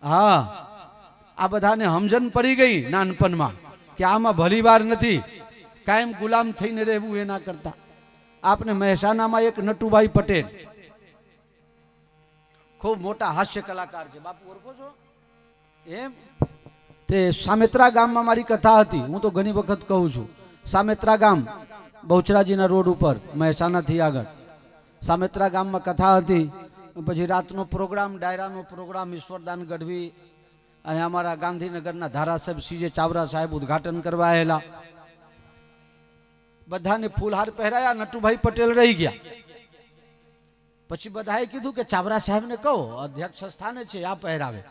હા, આ બધાને સમજણ પડી ગઈ નાનપણમાં કે આમાં ભલી વાર નથી, કાયમ ગુલામ થઈને રહેવું એના કરતા. આપને મહેસાણામાં એક નટુભાઈ પટેલ ખૂબ મોટા હાસ્ય કલાકાર છે, બાપુ ઓળખો છો? એમ તે સામેત્રા ગામમાં મારી કથા હતી. હું તો ઘણી વખત કહું છું, સામેત્રા ગામ બહુચરાજીના રોડ ઉપર મહેસાણાથી આગળ સામેત્રા ગામમાં કથા હતી. પછી રાતનો પ્રોગ્રામ, ડાયરાનો પ્રોગ્રામ ઈશ્વરદાન ગઢવી અને અમારા ગાંધીનગરના ધારાસભ્ય સીજે ચાવડા સાહેબ ઉદ્ઘાટન કરવા આવેલા. બધાને ફૂલહાર પહેરાયા, નટુભાઈ પટેલ રહી ગયા. પછી બધાએ કીધું કે ચાવડા સાહેબને કહો, અધ્યક્ષ સ્થાને છે, આ પહેરાવે.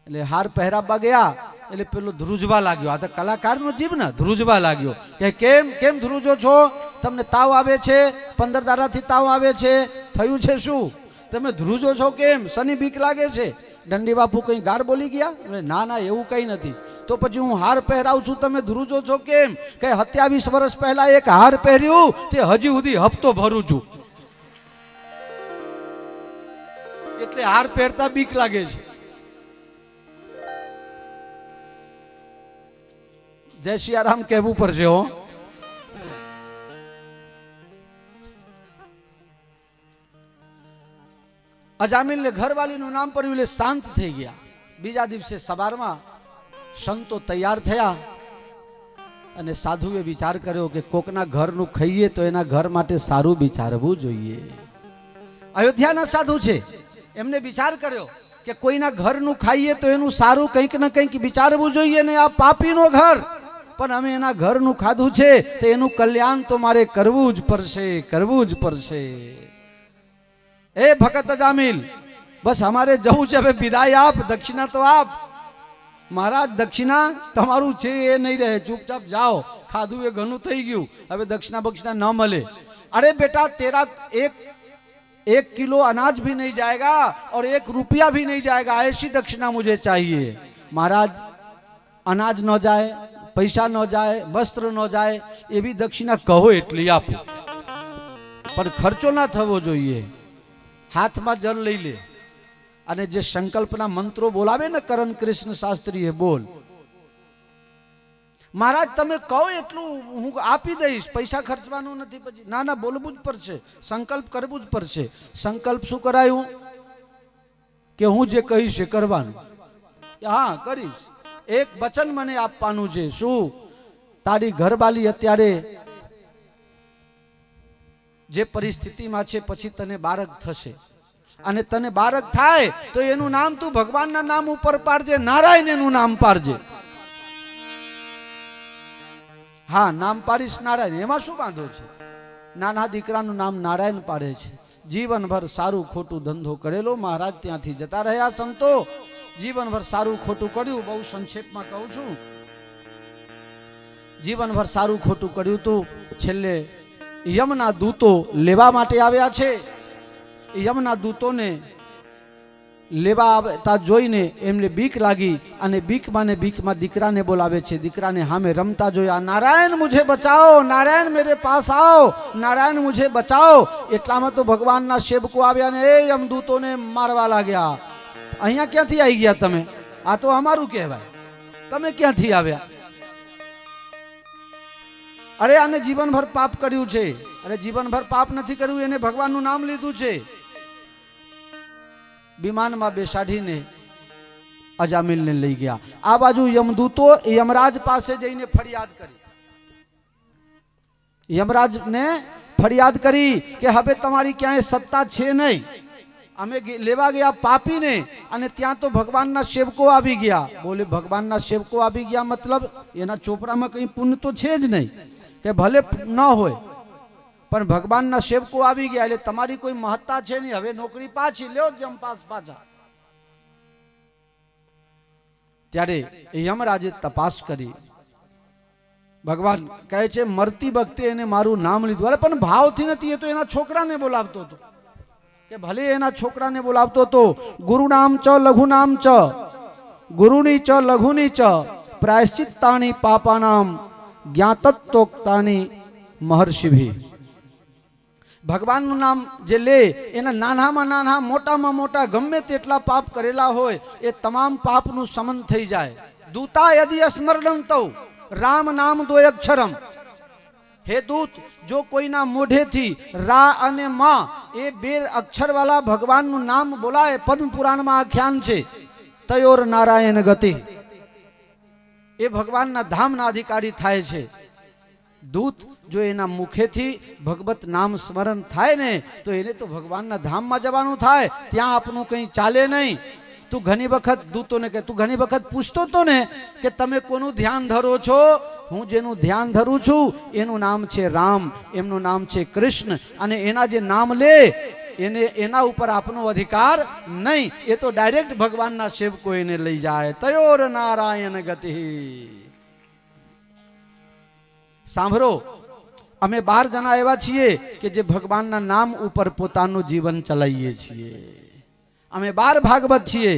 એટલે હાર પહેરાવવા ગયા એટલે પેલો ધ્રુજવા લાગ્યો. આ તો કલાકારનો જીવ ને, ધ્રુજવા લાગ્યો કે કેમ કેમ ધ્રુજો છો? તમને તાવ આવે છે, 15 દાડાથી તાવ આવે છે, થયું છે શું? તમે ધ્રુજો છો કેમ? શની બીક લાગે છે? દંડી બાપુ કઈ ગાળ બોલી ગયા? ના ના, એવું કઈ નથી. તો પછી હું હાર પહેરાવું છું, તમે ધ્રુજો છો કેમ? કે 27 વર્ષ પહેલા એક હાર પહેર્યું, તે હજી સુધી હપ્તો ભરું છું, એટલે હાર પહેરતા બીક લાગે છે. જય સિયારામ કહેવું પડશે હો. અજામિલ ને ઘરવાલીનું નામ પડ્યું એટલે શાંત થઈ ગયા. બીજા દિવસે સવારમાં સંતો તૈયાર થયા અને સાધુએ વિચાર કર્યો કે કોકના ઘરનું ખાઈએ તો એના ઘર માટે સારું વિચારવું જોઈએ. અયોધ્યાના સાધુ છે, એમને વિચાર કર્યો કે કોઈના ઘરનું ખાઈએ તો એનું સારું કંઈક ને કંઈક વિચારવું જોઈએ ને. આ પાપીનો ઘર, પણ અમે એના ઘરનું ખાધું છે તો એનું કલ્યાણ તો મારે કરવું જ પડશે, કરવું જ પડશે. એ ભગત અજામિલ, બસ અમારે જવું છે, હવે વિદાય આપ, દક્ષિણા તો આપ. મહારાજ દક્ષિણા તમારું છે એ નહીં રહે, ચૂપચાપ જાઓ, ખાધું એ ઘણું થઈ ગયું, હવે દક્ષિણા બક્ષિણા ન મળે. અરે બેટા, तेरा एक किलो अनाज भी नहीं जाएगा और 1 रुपया भी नहीं जाएगा, ऐसी दक्षिणा मुझे चाहिए. महाराज अनाज न जाए, पैसा न जाए, वस्त्र न जाए, એવી દક્ષિણા કહો એટલી આપો, પણ ખર્ચો ના થવો જોઈએ. હાથમાં જલ લઈ લે અને જે સંકલ્પના મંત્રો બોલાવે ને કરણ કૃષ્ણ શાસ્ત્રીએ, બોલ મહારાજ તમે કહો એટલું હું આપી દઈશ, પૈસા ખર્ચવાનું નથી. પછી ના ના, બોલવું જ પડશે, સંકલ્પ કરવું જ પડશે. સંકલ્પ શું કરાયું કે હું જે કહીશ એ કરવાનું. હા કરીશ. એક વચન મને આપવાનું છે. શું? તારી ઘરવાલી અત્યારે જે પરિસ્થિતિમાં છે, પછી તને બાળક થશે, અને તને બાળક થાય તો એનું નામ તું ભગવાનના નામ ઉપર પાડજે, નારાયણ એનું નામ પાડજે. હા, નામ પાડીશ નારાયણ, એમાં શું વાંધો છે? નાના દીકરાનું નામ નારાયણ પાડે છે. જીવનભર સારું ખોટું ધંધો કરેલો, મહારાજ ત્યાંથી જતા રહ્યા સંતો. જીવનભર સારું ખોટું કર્યું, બહુ સંક્ષેપમાં કહું છું. જીવનભર સારું ખોટું કર્યું તું. છેલ્લે યમના દૂતો લેવા માટે આવ્યા છે. યમના દૂતોને લેવા આવતા જોઈને એમને બીક લાગી અને બીકમાં દીકરાને બોલાવે છે. દીકરાને સામે રમતા જોયા, નારાયણ મુझे બચાઓ, નારાયણ મેરે પાસ આવો, નારાયણ મુझे બચાઓ. એટલામાં તો ભગવાનના સેવકો આવ્યા ને એ યમદૂતોને મારવા લાગ્યા. અહીંયા ક્યાંથી આવી ગયા તમે? આ તો અમારું કહેવાય, તમે ક્યાંથી આવ્યા? અરે આને જીવનભર પાપ કર્યું છે. અરે જીવનભર પાપ નથી કર્યું, એને ભગવાનનું નામ લીધું છે. વિમાનમાં બેસાડીને અજામિલને લઈ ગયા. આ બાજુ યમદૂતો યમરાજ પાસે જઈને ફરિયાદ કરી. યમરાજને ફરિયાદ કરી કે હવે તમારી ક્યાંય સત્તા છે નહીં, અમે લેવા ગયા પાપીને અને ત્યાં તો ભગવાનના સેવકો આવી ગયા. બોલે ભગવાનના સેવકો આવી ગયા મતલબ એના ચોપડામાં કંઈ પુણ્ય તો છે જ નહીં, કે ભલે ન હોય પણ ભગવાનના સેવકો આવી ગયા એટલે તમારી કોઈ મહત્તા છે નહીં, હવે નોકરી પાછી લ્યો, જમપાસ પાછા. ત્યારે યમરાજે તપાસ કરી. ભગવાન કહે છે મરતી વખતે એને મારું નામ લીધું. અરે પણ ભાવથી નથી, એ તો એના છોકરાને બોલાવતો હતો, કે ભલે એના છોકરાને બોલાવતો હતો. ગુરુ નામ ચ લઘુ નામ ચ, ગુરુની ચ લઘુની ચ, પ્રાયશ્ચિત્તાની પાપાનામ જ્ઞાતત્વોક્તાની મહર્ષિભી. ભગવાનનું નામ જે લે એના નાનામાં નાના મોટામાં મોટા ગમે તેટલા પાપ કરેલા હોય એ તમામ પાપનું સમન થઈ જાય. દૂતા યદિ સ્મરણ તો રામ નામ દો અક્ષરમ. હે દૂત, જો કોઈના મોઢેથી રા અને મા એ બે અક્ષર વાળા ભગવાનનું નામ બોલાય, પદ્મ પુરાણમાં આખ્યાન છે, તયોર નારાયણ ગતિ, એ ભગવાનના ધામના અધિકારી થાય છે. દૂત જો એના મુખેથી ભગવત નામ સ્મરણ થાય ને તો એને તો ભગવાનના ધામમાં જવાનું થાય, ત્યાં આપનું કંઈ ચાલે નહીં. તું ઘણી વખત દૂતોને કે તું ઘણી વખત પૂછતો તો ને કે તમે કોનું ધ્યાન ધરો છો? હું જેનું ધ્યાન ધરું છું એનું નામ છે રામ, એમનું નામ છે કૃષ્ણ, અને એના જે નામ લે એને એના ઉપર આપનો અધિકાર નહીં, એ તો ડાયરેક્ટ ભગવાનના સેવકો એને લઈ જાય. તયોર નારાયણ ગતિ. સાંભળો, અમે 12 જણા એવા છીએ કે જે ભગવાનના નામ ઉપર પોતાનું જીવન ચલાવીએ છીએ. અમે 12 ભાગવત છીએ.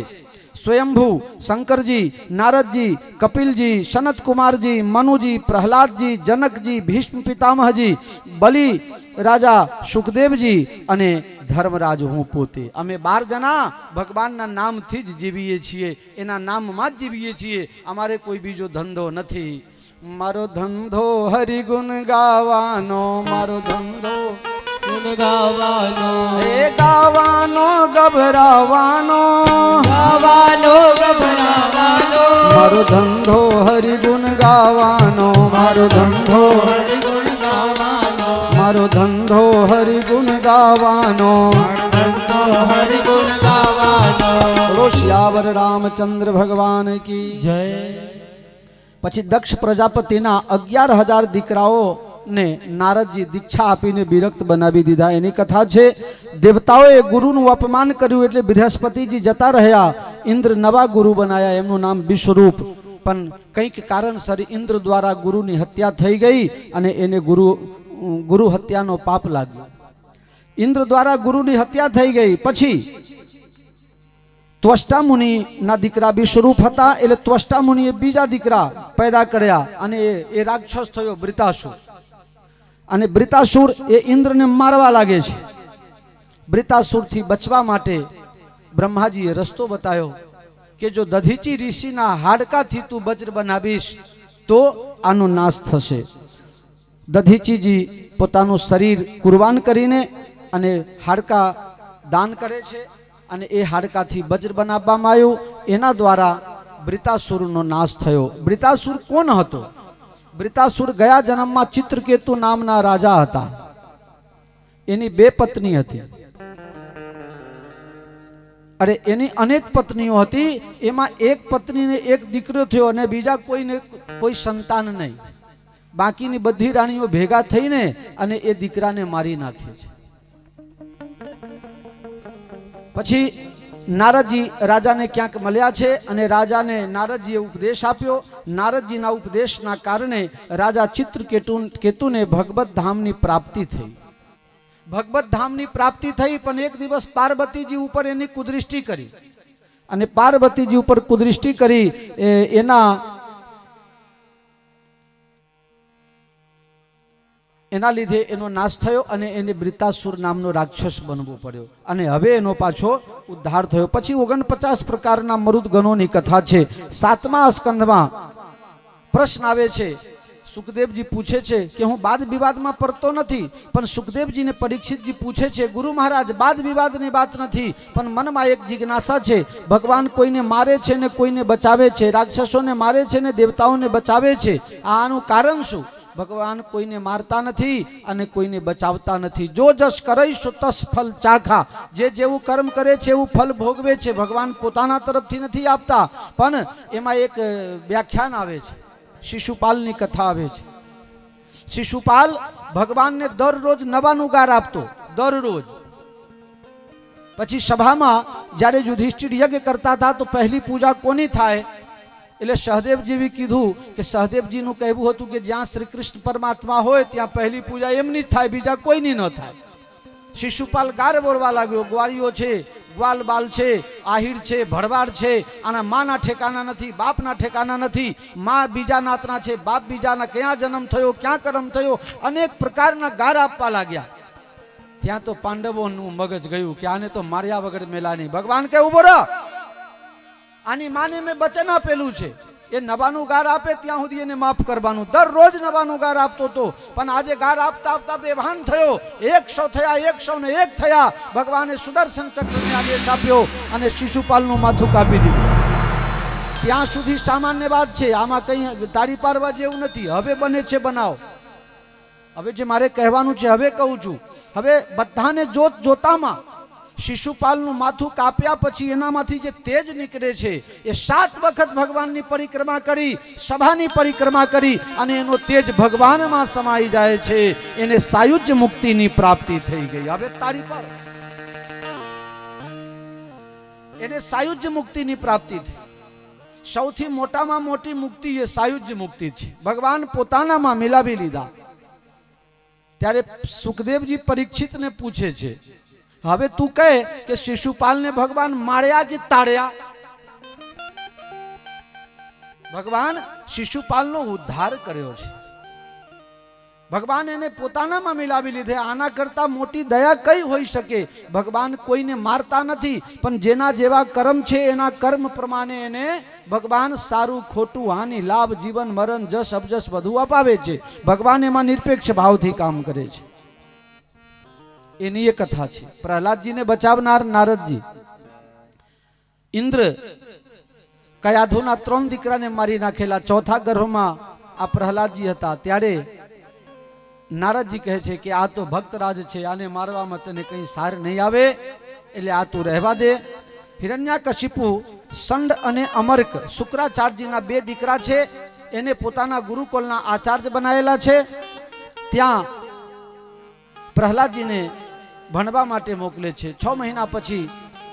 સ્વયંભૂ, શંકરજી, નારદજી, કપિલજી, સનત કુમારજી, મનુજી, પ્રહલાદજી, જનકજી, ભીષ્મ પિતામહજી, બલિ રાજા, સુખદેવજી અને ધર્મરાજ હું પોતે. અમે 12 જણા ભગવાનના નામથી જ જીવીએ છીએ, એના નામમાં જ જીવીએ છીએ. અમારે કોઈ બીજો ધંધો નથી. મારો ધંધો હરિગુણ ગાવાનો, મારો ધંધો ગાવાનો, એ ગાવાનો ગભરાવાનો, ગાવાનો ગભરાવાનો, મારો ધંધો હરિગુણ ગાવાનો, મારો ધંધો હરિગુણ ગાવાનો, મારો ધંધો હરિગુણ ગાવાનો, ધંધો હરિગુણ ગાવાનો. બોલો શ્યાવર રામચંદ્ર ભગવાન કી જય. પછી દક્ષ પ્રજાપતિના 11,000 દીકરાઓને નારદજી દીક્ષા આપીને વિરક્ત બનાવી દીધા. એની કથા છે. દેવતાઓએ ગુરુનું અપમાન કર્યું એટલે બૃહસ્પતિજી જતા રહ્યા, ઇન્દ્ર નવા ગુરુ બનાયા, એમનું નામ વિશ્વરૂપ. પણ કંઈક કારણસર ઇન્દ્ર દ્વારા ગુરુની હત્યા થઈ ગઈ અને એને ગુરુ હત્યાનો પાપ લાગ્યો. ઇન્દ્ર દ્વારા ગુરુની હત્યા થઈ ગઈ. પછી ત્વષ્ટા મુનિના દીકરા વિશ્વરૂપ હતા, એટલે ત્વષ્ટા મુનિએ બીજા દીકરા પેદા કર્યા અને એ રાક્ષસ થયો બ્રિતાસુર. અને બ્રિતાસુર એ ઇન્દ્રને મારવા લાગે છે. બ્રિતાસુરથી બચવા માટે બ્રહ્માજીએ રસ્તો બતાવ્યો કે જો દધીચી ઋષિના હાડકાથી તું વજ્ર બનાવીશ તો આનો નાશ થશે. દધીચીજી પોતાનું શરીર કુરબાન કરીને અને હાડકા દાન કરે છે અને એ હાડકાથી વજ્ર બનાવવામાં આવ્યું. એના દ્વારા બ્રિતાસુરનો નાશ થયો. બ્રિતાસુર કોણ હતો? બ્રિતાસુર ગયા જન્મમાં ચિત્રકેતુ નામના રાજા હતા. એની 2 પત્ની હતી. અરે એની અનેક પત્નીઓ હતી, એમાં એક પત્નીને એક દીકરો થયો અને બીજા કોઈને કોઈ સંતાન નહીં. બાકીની બધી રાણીઓ ભેગા થઈને અને એ દીકરાને મારી નાખે છે. પછી નારદજી રાજાને ક્યાંક મળ્યા છે અને રાજાને નારદજીએ ઉપદેશ આપ્યો. નારદજીના ઉપદેશના કારણે રાજા ચિત્રકેતુને ભગવત ધામની પ્રાપ્તિ થઈ. ભગવત ધામની પ્રાપ્તિ થઈ, પણ એક દિવસ પાર્વતીજી ઉપર એની કુદૃષ્ટિ કરી અને પાર્વતીજી ઉપર કુદૃષ્ટિ કરી એના લીધે એનો નાશ થયો અને એને બ્રિતાસુર નામનો રાક્ષસ બનવો પડ્યો અને હવે એનો પાછો ઉદ્ધાર થયો. પછી 49 પ્રકારના મરુદગણોની કથા છે. 7મા સ્કંધમાં પ્રશ્ન આવે છે. સુખદેવજી પૂછે છે કે હું વાદ વિવાદમાં પડતો નથી, પણ સુખદેવજીને પરીક્ષિતજી પૂછે છે, ગુરુ મહારાજ વાદ વિવાદની વાત નથી, પણ મનમાં એક જિજ્ઞાસા છે. ભગવાન કોઈને મારે છે ને કોઈને બચાવે છે, રાક્ષસોને મારે છે ને દેવતાઓને બચાવે છે. આનું કારણ શું? ભગવાન કોઈને મારતા નથી અને કોઈને બચાવતા નથી. જો જસ કરઈશું તસ ફલ ચાખા. જે જેવું કર્મ કરે છે એવું ફલ ભોગવે છે. ભગવાન પોતાના તરફથી નથી આપતા. પણ એમાં એક વ્યાખ્યાન આવે છે. શિશુપાલની કથા આવે છે. શિશુપાલ ભગવાનને દરરોજ નવાનું ગાર આપતો, દરરોજ. પછી સભામાં જ્યારે યુધિષ્ઠિર યજ્ઞ કરતા હતા તો પહેલી પૂજા કોની થાય? એટલે સહદેવજીએ કીધું કે સહદેવજીનું કહેવું હતું કે જ્યાં શ્રી કૃષ્ણ પરમાત્મા હોય ત્યાં પહેલી પૂજા એમની જ થાય, બીજા કોઈની ન થાય. શિશુપાલ ગાર બોલવા લાગ્યો, ગ્વાળીઓ છે, ગ્વાલ બાલ છે, આહિર છે, ભરવાડ છે, આના માના ઠેકાના નથી, બાપના ઠેકાના નથી. માં બીજા નાતના છે, બાપ બીજાના, ક્યાં જન્મ થયો, ક્યાં કર્મ થયો, અનેક પ્રકારના ગાર આપવા લાગ્યા. ત્યાં તો પાંડવોનું મગજ ગયું કે આને તો માર્યા વગર મેલા નહીં. ભગવાન કે ઉભો રહો, આની માને મેં વચન આપેલું છે એ નવાનું ગાર આપે ત્યાં સુધી એને માફ કરવાનું. દરરોજ નવાનું ગાર આપતો હતો, પણ આજે ગાર આપતા આપતા બેભાન થયો. 100 થયા, 101 થયા. ભગવાને સુદર્શન ચક્રને આદેશ આપ્યો અને શિશુપાલનું માથું કાપી દીધું. ત્યાં સુધી સામાન્ય વાત છે, આમાં કંઈ તાળી પાડવા જેવું નથી. હવે બને છે બનાવ. હવે જે મારે કહેવાનું છે હવે કહું છું. હવે બધાને જોતામાં શિશુપાલનું માથું કાપ્યા પછી એનામાંથી જે તેજ નીકળે છે એ 7 વખત ભગવાનની પરિક્રમા કરી, સભાની પરિક્રમા કરી અને એનો તેજ ભગવાનમાં સમાઈ જાય છે. એને સાયુજ્ય મુક્તિની પ્રાપ્તિ થઈ ગઈ. હવે તાળી પાડો. એને સાયુજ્ય મુક્તિની પ્રાપ્તિ થઈ. સૌથી મોટામાં મોટી મુક્તિ એ સાયુજ્ય મુક્તિ છે. ભગવાન પોતાનામાં મિલાવી લીધા. ત્યારે સુખદેવજી પરીક્ષિતને પૂછે છે, હવે તું કહે કે શિશુપાલને ભગવાન માર્યા કે તાળ્યા? ભગવાન શિશુપાલનો ઉદ્ધાર કર્યો છે. ભગવાન એને પોતાનામાં મિલાવી લીધે. આના કરતા મોટી દયા કઈ હોઈ શકે? ભગવાન કોઈને મારતા નથી, પણ જેના જેવા કર્મ છે એના કર્મ પ્રમાણે એને ભગવાન સારું ખોટું, હાનિ, લાભ, જીવન, મરણ, જસ, અબજસ બધું અપાવે છે. ભગવાન એમાં નિરપેક્ષ ભાવથી કામ કરે છે. એની એ કથા છે. પ્રહલાદજીને બચાવનાર નારદજી. ઇન્દ્ર કયાધુના 3 દીકરાને મારી નાખેલા. 4થા ગર્ભમાં આ પ્રહલાદજી હતા. ત્યારે નારદજી કહે છે કે આ તો ભક્તરાજ છે, આને મારવામાં તને કંઈ સાર નહીં આવે, એટલે આ તું રહેવા દે. હિરણ્યાકશિપુ, સંડ અને અમર્ક શુક્રાચાર્યજીના 2 દીકરા છે. એને પોતાના ગુરુકુલના આચાર્ય બનાવેલા છે. ત્યાં પ્રહલાદજીને ભણવા માટે મોકલે છે. 6 મહિના પછી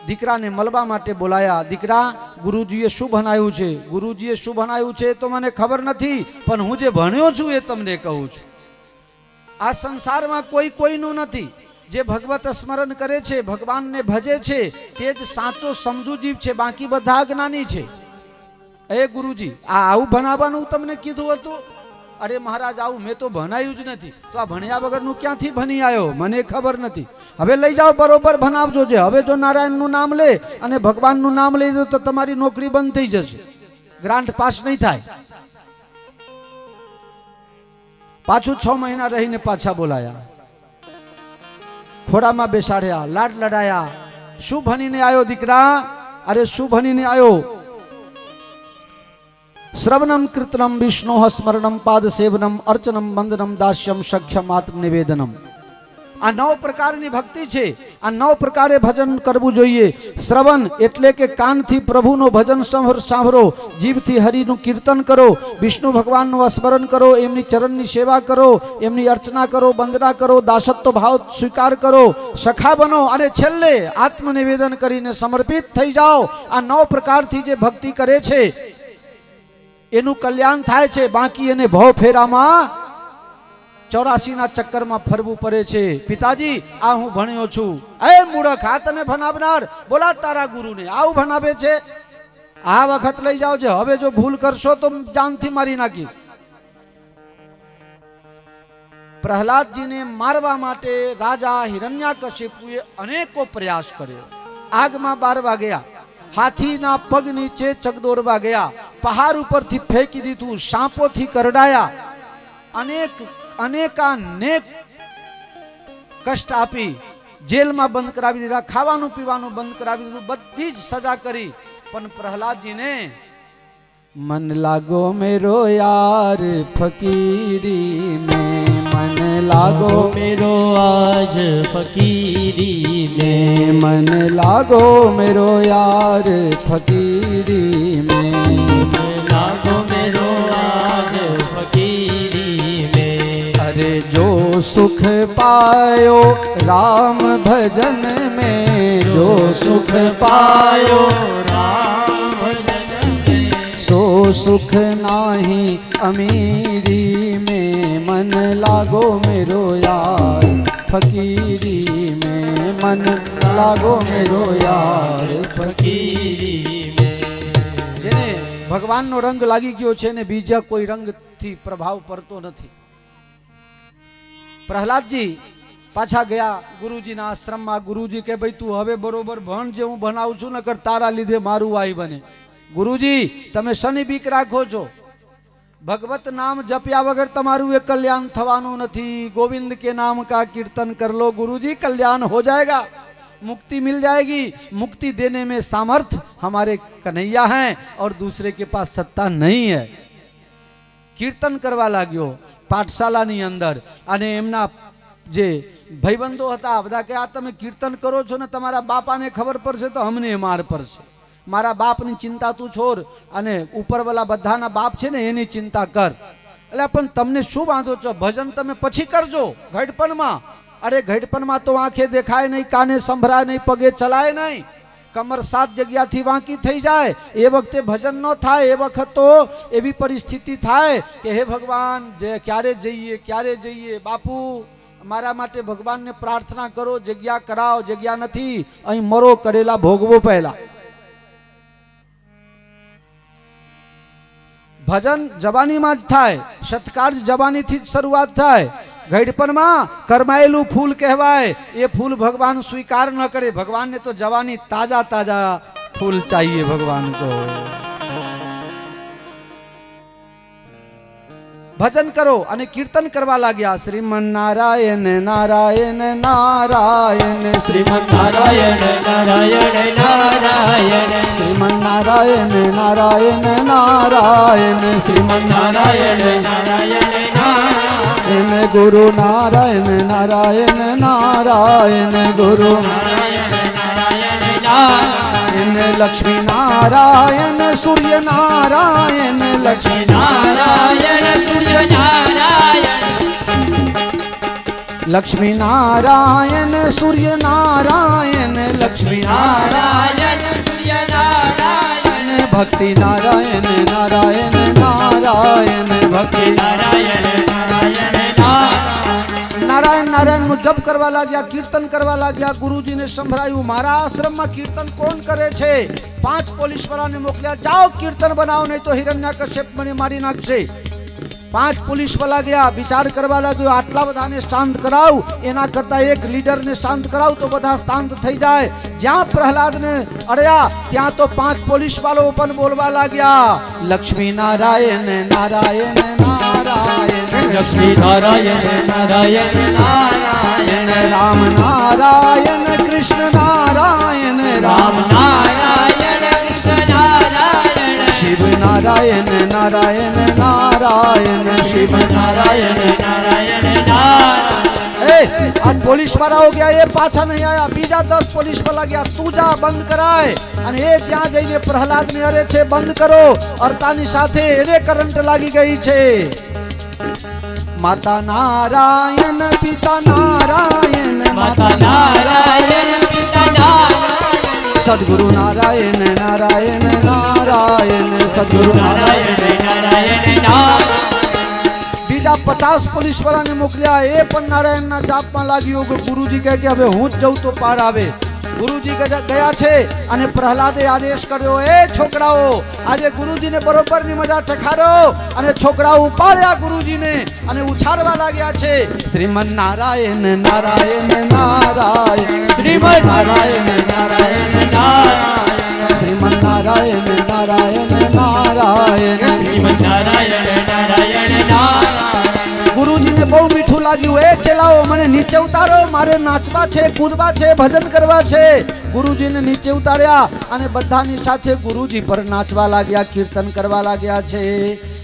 દીકરાને મળવા માટે બોલાયા. દીકરા, ગુરુજીએ શું ભણાવ્યું છે? ગુરુજીએ શું ભણાવ્યું છે તો મને ખબર નથી, પણ હું જે ભણ્યો છું એ તમને કહું છું. આ સંસારમાં કોઈનું નથી. જે ભગવત સ્મરણ કરે છે, ભગવાનને ભજે છે, તે જ સાચો સમજુ જીવ છે. બાકી બધા અજ્ઞાની છે. એ ગુરુજી, આ આવું ભણાવવાનું તમને કીધું હતું? અરે મહારાજ, આવું મેં તો ભણાયું જ નથી. તો આ ભણ્યા વગરનું ક્યાંથી ભણી આવ્યો? મને ખબર નથી. હવે લઈ જાઓ, બરોબર ભણાવજો. છે હવે જો નારાયણનું નામ લે અને ભગવાનનું નામ લઈ દો તો તમારી નોકરી બંધ થઈ જશે, ગ્રાન્ટ પાસ નહીં થાય. પાછું 6 મહિના રહીને પાછા બોલાયા. ખોડામાં બેસાડ્યા, લાડ લડાયા. શું ભણીને આવ્યો દીકરા? અરે શું ભણીને આવ્યો? શ્રવણમ કીર્તનમ વિષ્ણુ સ્મરણમ પાદ સેવનમ અર્ચનમ વંદનમ દાસ્યમ સખ્યમ આત્મનિવેદનમ. આ 9 પ્રકારની ભક્તિ છે. આ 9 પ્રકારે ભજન કરવું જોઈએ. શ્રવણ એટલે કે કાનથી પ્રભુનું ભજન સાંભળો, જીભથી હરિનું કીર્તન કરો, વિષ્ણુ ભગવાનનું સ્મરણ કરો, એમની ચરણની સેવા કરો, એમની અર્ચના કરો, વંદના કરો, દાસત્વ ભાવ સ્વીકાર કરો, સખા બનો અને છેલ્લે આત્મનિવેદન કરીને સમર્પિત થઈ જાઓ. આ 9 પ્રકારથી જે ભક્તિ કરે છે એનું કલ્યાણ થાય છે. બાકી એને ભવ ફેરામાં 84ના ચક્કરમાં ફરવું પડે છે. પિતાજી, આ હું ભણ્યો છું. એ મૂર્ખ, આ તને ભણાવનાર, બોલા તારા ગુરુને. આવું ભણાવે છે? આ વખત લઈ જાઓ છે. હવે જો ભૂલ કરશો તો જાનથી મારી નાખી. પ્રહલાદજીને મારવા માટે રાજા હિરણ્યાકશિપુએ અનેકો પ્રયાસ કર્યો. આગમાં બારવા ગયા, હાથીના પગ નીચે ચગદોરવા ગયા, પહાડ ઉપરથી ફેંકી દીધું, સાંપોથી કરડાયા, અનેક કષ્ટ આપી, જેલમાં બંધ કરાવી દીધા, ખાવાનું પીવાનું બંધ કરાવી દીધું, બધી જ સજા કરી. પણ પ્રહલાદજીને मन लागो मेरो यार फकीरी में, मन लागो मेरो आज फकीरी में, मन लागो मेरो यार फकीरी में, मन लागो मेरो आज फकीरी में। अरे जो सुख पायो राम भजन में, जो सुख पायो सो सुख नाही अमीरी में, मन लागो मेरो यार फकीरी में, मन लागो मेरो यार फकीरी में। जेने भगवान नो रंग लागी गयो छे ने बीजा कोई रंग थी प्रभाव पड़तो नथी। प्रहलाद जी પાછા ગયા ગુરુજીના આશ્રમમાં. ગુરુજી કે ભાઈ તું હવે બરોબર ભણ જે હું ભણાવું છું, નકર તારા લીધે મારું વાઈ બને. ગુરુજી તમે શનિ બીક રાખો છો, ભગવત નામ જપ્યા વગર તમારું એ કલ્યાણ થવાનું નથી. ગોવિंद के नाम का कीर्तन कर लो गुरुजी, कल्याण हो जाएगा, मुक्ति मिल जाएगी. मुक्ति देने में सामर्थ्य हमारे कन्हैया हैं और दूसरे के पास सत्ता नहीं है. कीर्तन करवा लाग्यो પાઠશાલાની અંદર. અને એમના જે ભાઈબંધો હતા બધા કે આ તમે કીર્તન કરો છો ને તમારા બાપાને ખબર પડશે તો અમને માર પડશે. મારા બાપની ચિંતા તું છોડ અને ઉપરવાળા બધાના બાપ છે ને એની ચિંતા કર. એટલે પણ તમને શું વાંધો છો, ભજન તમે પછી કરજો ઘડપણમાં. અરે ઘડપણમાં તો આંખે દેખાય નહીં, કાને સંભળાય નહીં, પગે ચલાય નહીં, કમર 7 જગ્યાથી વાંકી થઈ જાય. એ વખતે ભજન ન થાય. એ વખત તો એવી પરિસ્થિતિ થાય કે હે ભગવાન ક્યારે જઈએ બાપુ, મારા માટે ભગવાનને પ્રાર્થના કરો, જગ્યા કરાવો. જગ્યા નથી, અહીં મરો કરેલા ભોગવો પહેલા. ભજન જવાનીમાં જ થાય, સત્કાર જવાનીથી જ શરૂઆત થાય. ઘડપણમાં કરમાયેલું ફૂલ કહેવાય. એ ફૂલ ભગવાન સ્વીકાર ન કરે. ભગવાનને તો જવાની તાજા તાજા फूल चाहिए भगवान को। भजन करो અને કીર્તન કરવા લાગ્યા। શ્રીમન નારાયણ નારાયણ નારાયણ શ્રીમન નારાયણ નારાયણ નારાયણ શ્રીમન નારાયણ નારાયણ નારાયણ શ્રીમન નારાયણ નારાયણ નારાયણ ગુરુ નારાયણ નારાયણ નારાયણ ગુરુ નારાયણ નારાયણ નારાયણ લક્ષ્મી નારાયણ સૂર્ય નારાયણ લક્ષ્મી નારાયણ સૂર્ય નારાયણ લક્ષ્મી નારાયણ સૂર્ય નારાયણ લક્ષ્મી નારાયણ સૂર્ય નારાયણ ભક્તિ નારાયણ નારાયણ નારાયણ ભક્તિ નારાયણ નારાયણ नारायण नारायण नु जप करवा लाग्या, कीर्तन करवा लाग्या। गुरुजी ने संभळाયું मारा आश्रम में कीर्तन कौन करे छे? 5 पोलीस वाला ने मोकल्या, जाओ कीर्तन बनाओ नहीं तो हिरण्याकश्यप मने मारी नाखशे। 5 पोलीस वाला गया, विचार करवा लाग्यो आटला बधाने शांत कराव एना करता एक लीडर ने शांत कराव तो बधा शांत थई जाए। ज्यां प्रहलाद ने अड़या त्यां तो 5 पोलीस वालों पण बोलवा लाग्या, लक्ष्मी नारायण नारायण नारायण लक्ष्मी नारायण नारायण नारायण राम नारायण कृष्ण नारायण राम नारायण कृष्ण नारायण शिव नारायण नारायण नारायण शिव नारायण नारायण नारायण। आज पुलिस वाला हो गया, ये पाछा नहीं आया, बीजा 10 पुलिस वाला गया, तू जा बंद कराए અને એ ત્યાં જઈને પ્રહલાદને અરે છે બંધ કરો और તાની સાથે એને કરંટ લાગી ગઈ છે। माता नारायण पिता नारायण माता नारायण पिता नारायण सद्गुरु नारायण नारायण नारायण सद्गुरु नारायण नारायण नारायण। बीजा 50 पुलिस वाला ने मोकल्या, ए पण नारायण ना जाप में लाग्यो। गुरुजी कहे कि हवे हूँ ज जाऊँ तो पार आवे। गुरुजी गया छे અને પ્રહલાદે આદેશ કર્યો, એ છોકરાઓ આજે ગુરુજીને બરોબરની મજા ચખાડો અને છોકરાઓ ઉપાડ્યા ગુરુજીને અને ઉછાળવા લાગ્યા છે। શ્રીમન નારાયણ નારાયણ નારાયણ શ્રીમન નારાયણ નારાયણ નારાયણ શ્રીમન નારાયણ નારાયણ નારાયણ શ્રીમન નારાયણ નારાયણ નારાયણ। गुरुजी ने बहु मीठू लाग्યું, ए चलाओ मने नीचे उतारो, मारे नाचवा छे कूदवा छे भजन करवा छे। गुरुजी ने नीचे उतार्या અને બધાની સાથે गुरुजी पर नाचवा लाग्या, कीर्तन करवा लाग्या छे।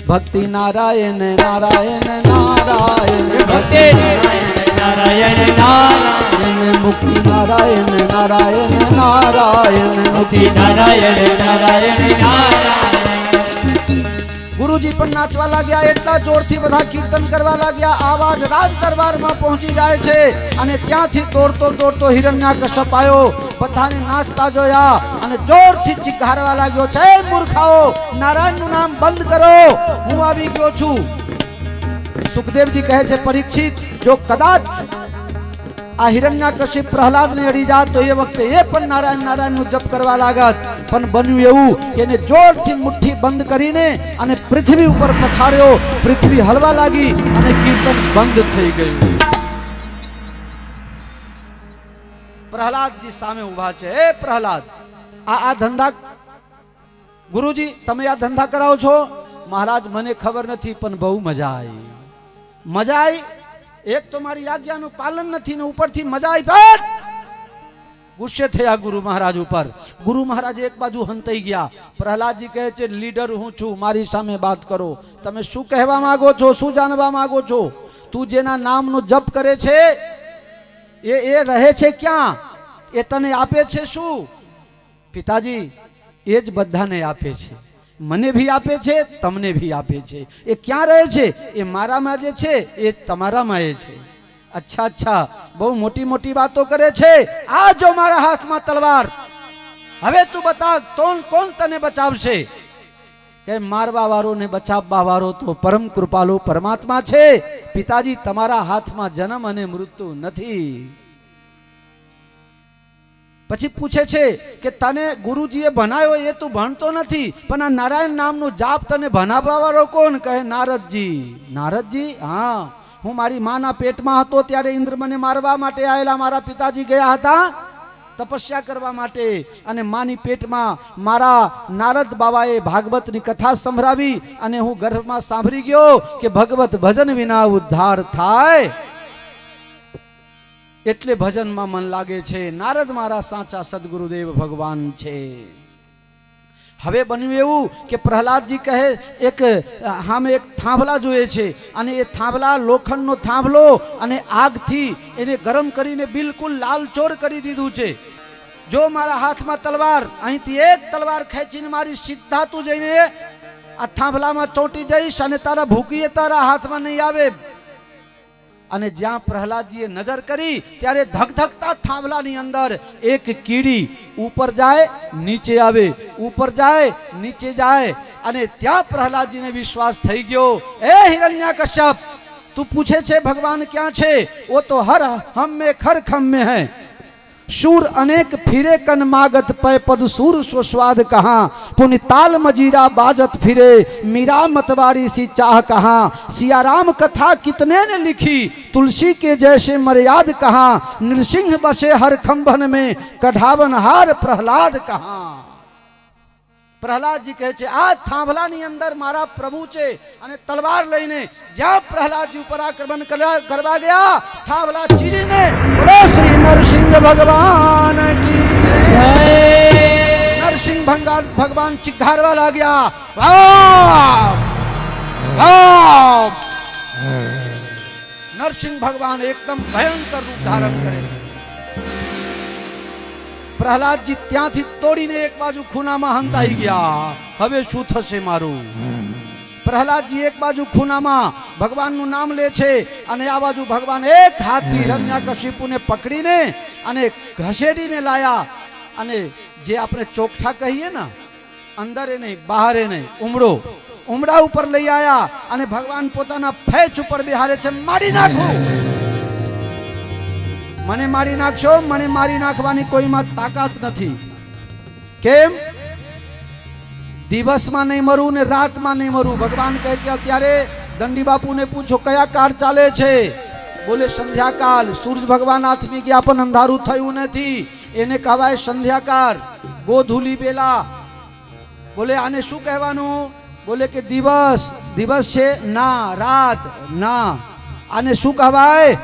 भक्ति नारायण नारायण नारायण भक्ति नारायण नारायण मुक्ति नारायण नारायण नारायण मुक्ति नारायण नारायण नारायण। गुरुजी पर नाचवा लाग्या, એટલા જોરથી બધા કીર્તન કરવા लाग्या। आवाज राज दरबार में पहुंची जाए छे અને ત્યાંથી દોડતો દોડતો હિરણ્યાકશ્યપ આવ્યો, બધાને નાચતા જોયા અને જોરથી ચીકારવા लाग्यो, જય મૂર્ખાઓ, નારાયણનું નામ બંધ કરો, હું આવી ગયો છું। સુખદેવજી કહે છે, પરીક્ષિત જો કદાચ આ હિરણ્યાકશ્યપ પ્રહલાદ ને અડી જાત તો એ વખતે એ પણ નારાયણ નારાયણ નું જપ કરવા લાગત, પણ બન્યું એવું કે એને જોરથી મુઠ્ઠી બંધ કરીને અને પૃથ્વી ઉપર પછાડ્યો। પૃથ્વી હલવા લાગી અને કીર્તન બંધ થઈ ગયું। પ્રહલાદજી સામે ઊભા છે. એ પ્રહલાદ, આ ધંધા ગુરુજી તમે આ ધંધા કરાવો છો? મહારાજ મને ખબર નથી, પણ બહુ મજા આવી. મજા આવી? એક તો મારી આજ્ઞાનું પાલન નથી ને ઉપરથી મજા આવી. ગુસ્સે થયા ગુરુ મહારાજ ઉપર. ગુરુ મહારાજ એક બાજુ હંતાઈ ગયા. પ્રહલાદજી કહે છે, લીડર હું છું, મારી સામે વાત કરો. તમે શું કહેવા માંગો છો? શું જાણવા માંગો છો? તું જેના નામનો જપ કરે છે એ રહે છે ક્યાં? એ તને આપે છે શું? પિતાજી, એ જ બધાને આપે છે. મને ભી આપે છે, તમને ભી આપે છે. એ ક્યાં રહે છે? એ મારામાં જે છે એ તમારામાં એ છે. अच्छा अच्छा, બહુ મોટી મોટી વાતો કરે છે. આ જો મારા હાથમાં તલવાર, હવે તું બતા કોણ તને બચાવશે? કે મારવા વાળો ને બચાવવા વાળો તો પરમ કૃપાલુ પરમાત્મા છે. પિતાજી, તમારા હાથમાં જન્મ અને મૃત્યુ નથી. પછી પૂછે છે કે તને ગુરુજીએ ભણાયો એ તું ભણતો નથી, પણ આ નારાયણ નામનું જાપ તને ભણાવવા વાળો કોણ? કહે નારદજી. નારદજી? હા, હું મારી માના પેટમાં હતો ત્યારે ઇન્દ્ર મને મારવા માટે આવેલા. મારા પિતાજી ગયા હતા તપસ્યા કરવા માટે, અને માની પેટમાં મારા નારદ બાબાએ ભાગવતની કથા સંભળાવી, અને હું ગર્ભમાં સાંભળી ગયો કે ભગવત ભજન વિના ઉદ્ધાર થાય, એટલે ભજનમાં મન લાગે છે. નારદ મારા સાચા સદગુરુદેવ ભગવાન છે. હવે બન્યું એવું કે પ્રહલાદજી કહે, એક થાંભલા જોઈએ છે, અને એ થાંભલા લોખંડનો થાંભલો, અને આગથી એને ગરમ કરીને બિલકુલ લાલચોર કરી દીધું છે. જો મારા હાથમાં તલવાર, અહીંથી એક તલવાર ખેંચીને મારી સીધા તું જઈને આ થાંભલામાં ચોંટી જઈશ, અને તારા ભૂકીએ તારા હાથમાં નહીં આવે. અને જ્યાં પ્રહલાદજીએ નજર કરી ત્યારે ધગધગતા થાંભલાની અંદર એક કીડી ઉપર જાય નીચે આવે, ઉપર જાય નીચે જાય, અને ત્યાં પ્રહલાદજીને વિશ્વાસ થઈ ગયો. એ हिरण्याकश्यप, તું પૂછે છે ભગવાન ક્યાં છે? वो तो हर हम में खर खम में है. शूर अनेक फिरे कन मागत पै पद सूर सो स्वाद कहाँ, पुनि ताल मजीरा बाजत फिरे मीरा मतवारी सी चाह कहाँ. सियाराम कथा कितने ने लिखी, तुलसी के जैसे मर्याद कहाँ. नृसिंह बसे हर खंभन में, कढ़ावन हार प्रहलाद कहाँ. પ્રહલાદજી કહે છે, આ થાંભલાની અંદર મારા પ્રભુ છે, અને તલવાર લઈને જ્યાં પ્રહલાદજી ઉપર આક્રમણ કરવા ગયા, થાંભલા ચીરીને બોલો શ્રી નરસિંહ ભગવાન કી જય. નરસિંહ ભગવાન ચિઘારવા લાગ્યા. નરસિંહ ભગવાન એકદમ ભયંકર રૂપ ધારણ કરે છે. પ્રહલાદજી ત્યાંથી તોડીને એક બાજુ ખૂનામાં હંતાઈ ગયા. હવે શું થશે મારું? પ્રહલાદજી એક બાજુ ખૂનામાં ભગવાનનું નામ લે છે, અને આ બાજુ ભગવાન એક હાથથી હિરણ્યકશિપુને પકડીને અને ઘસેડીને લાયા. અને જે આપણે ચોકઠા કહીએ ને, અંદરે નહીં બહારે નહીં, ઉમરા ઉપર લઈ આયા, અને ભગવાન પોતાના ફેચ ઉપર બેહારે છે. મારી નાખો, મને મારી નાખશો, મને મારી નાખવાની કોઈમાં તાકાત નથી. કેમ? દિવસમાં નહીં મરું ને રાતમાં નહીં મરું. ભગવાન કહે કે અત્યારે દંડી બાપુને પૂછો કયા કાળ ચાલે છે? બોલે સંધ્યાકાળ. સૂરજ ભગવાન આથમી ગયા પણ અંધારું થયું નથી, એને કહેવાય સંધ્યાકાળ. ગોધુલી બેલા. બોલે આને શું કહેવાનું? બોલે કે દિવસ. દિવસ છે ના, રાત ના. આને શું કહેવાય?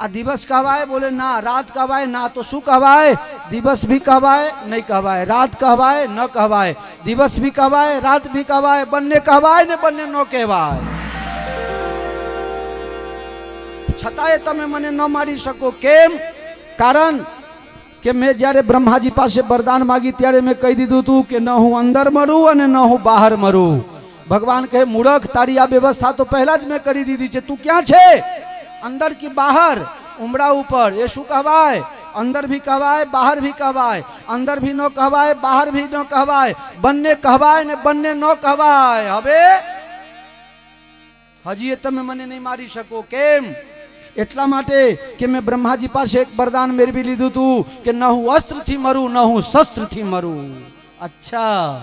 આ દિવસ કહેવાય? બોલે ના. રાત કહેવાય? ના. તો શું કહેવાય? દિવસ भी કહેવાય નહીં કહેવાય, રાત કહેવાય ન કહેવાય, દિવસ भी કહેવાય રાત भी કહેવાય, બંને કહેવાય ને બંને ન કહેવાય. છતાંય તમે મને ન મારી શકો. કેમ? કારણ કે મેં જ્યારે બ્રહ્માજી પાસે વરદાન માગી ત્યારે મેં કહી દીધું હતું કે ન હું અંદર મરું અને ન હું બહાર મરું. ભગવાન કહે મૂર્ખ, તારી આ વ્યવસ્થા તો પહેલા જ મેં કરી દીધી છે. તું ક્યાં છે? अंदर की बाहर? उमड़ा ऊपर. ये शू कहवाय? अंदर भी कहवाय बाहर भी कहवाय. अंदर भी न कहवाय बाहर भी न कहवाय, बन्ने कहवाय ने बन्ने न कहवाय. हवे हजी तमे मने नहीं मारी शको. केम? એટલા માટે કે મેં બ્રહ્માજી પાસે એક વરદાન મેળવી લીધું હતું કે ન હું અસ્ત્રથી મરું ન હું શસ્ત્રથી મરું. અચ્છા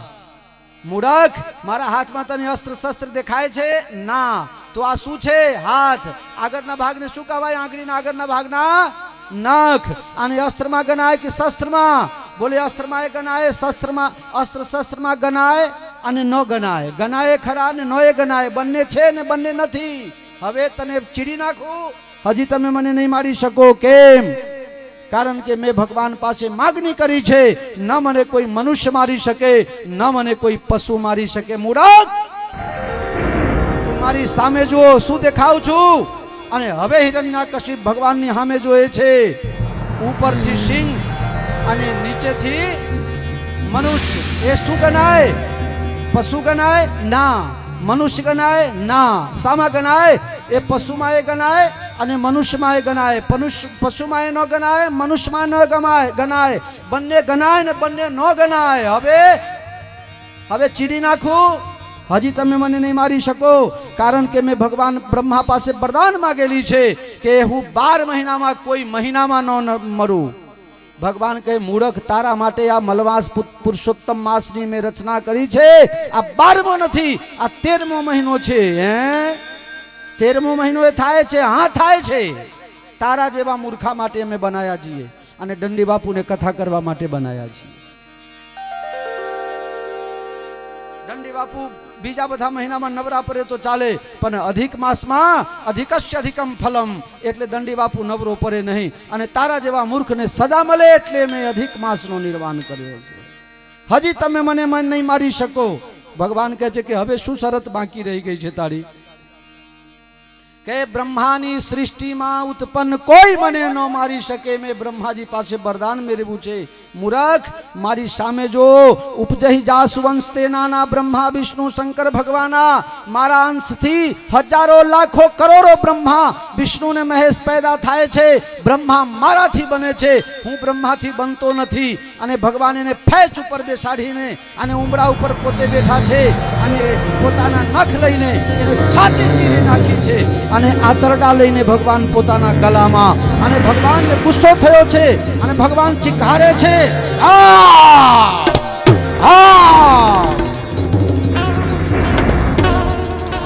મૂર્ખ, મારા હાથમાં તને અસ્ત્ર શસ્ત્ર દેખાય છે? ના. તો આ શું છે? હાથ. આગળના ભાગને શું કહેવાય? આંગળીના આગળના ભાગના નખ. અને અસ્ત્રમાં ગણાય કે શસ્ત્રમાં? બોલે અસ્ત્રમાં ગણાય, શસ્ત્રમાં અસ્ત્ર શસ્ત્રમાં ગણાય અને ન ગણાય. ગણાય ખરા ને નોય ગણાય, બંને છે ને બંને નથી. હવે તને ચીરી નાખું, હજી તમે મને નહીં મારી શકો. કેમ? કારણ કે મેં ભગવાન પાસે માગણી કરી છે, ન મને કોઈ મનુષ્ય મારી શકે, ન મને કોઈ પશુ મારી શકે. મૂરખ, તું મારી સામે જુઓ, શું દેખાવ છું? અને હવે હિરણ્યકશિપ ભગવાનની સામે જોયે છે. ઉપરથી સિંહ અને નીચેથી મનુષ્ય. એ શું ગણાય? પશુ ગણાય? ના. મનુષ્ય ગણાય? ના. શામાં ગણાય? એ પશુમાં એ ગણાય અને મનુષ્યમાં એ ગણાય. પશુમાં એ ન ગણાય, મનુષ્યમાં ન ગણાય. બંને ગણાય ને બંને ન ગણાય. હવે ચીડી નાખું, હજી તમે મને નહીં મારી શકો. કારણ કે મેં ભગવાન બ્રહ્મા પાસે વરદાન માગેલી છે કે હું 12 મહિનામાં કોઈ મહિનામાં ન મરું. ભગવાન કહે, મૂર્ખ, તારા માટે આ મલવાસ પુરુષોત્તમ માસની મેં રચના કરી છે. આ 12મો નથી, આ 13મો મહિનો છે. 13મો મહિનો એ થાય છે. હા, થાય છે. તારા જેવા મૂર્ખા માટે અમે બનાયા છીએ અને દંડી બાપુને કથા કરવા માટે બનાયા છીએ. દંડી બાપુ બીજા બધા મહિનામાં નવરા પડે તો ચાલે, પણ અધિક માસમાં અધિકસ્ય અધિકમ ફલમ, એટલે દંડી બાપુ નવરો પડે નહીં. અને તારા જેવા મૂર્ખને સજા મળે એટલે મેં અધિક માસનો નિર્માણ કર્યો છે. હજી તમે મને નહીં મારી શકો. ભગવાન કહે છે કે હવે શું શરત બાકી રહી ગઈ છે તારી? કે બ્રહ્માની સૃષ્ટિમાં ઉત્પન્ન કોઈ મને ન મારી શકે. મેં બ્રહ્માજી પાસે વરદાન મેળવ્યું છે. મૂર્ખ, મારી સામે જો. ઉપજહી જાસુ વંશ તે નાના બ્રહ્મા વિષ્ણુ શંકર ભગવાના. મારા અંશથી હજારો લાખો કરોડો બ્રહ્મા વિષ્ણુ ને મહેશ પેદા થાય છે. બ્રહ્મા મારાથી બને છે, હું બ્રહ્માથી બનતો નથી. અને ભગવાન એને ફેચ ઉપર બેસાડીને અને ઉમરા ઉપર પોતે બેઠા છે અને પોતાના નખ લઈને એને છાતી ચીરી નાખી છે અને આતરડા લઈને ભગવાન પોતાના ગલામાં. અને ભગવાનને ગુસ્સો થયો છે અને ભગવાન ચીકારે છે.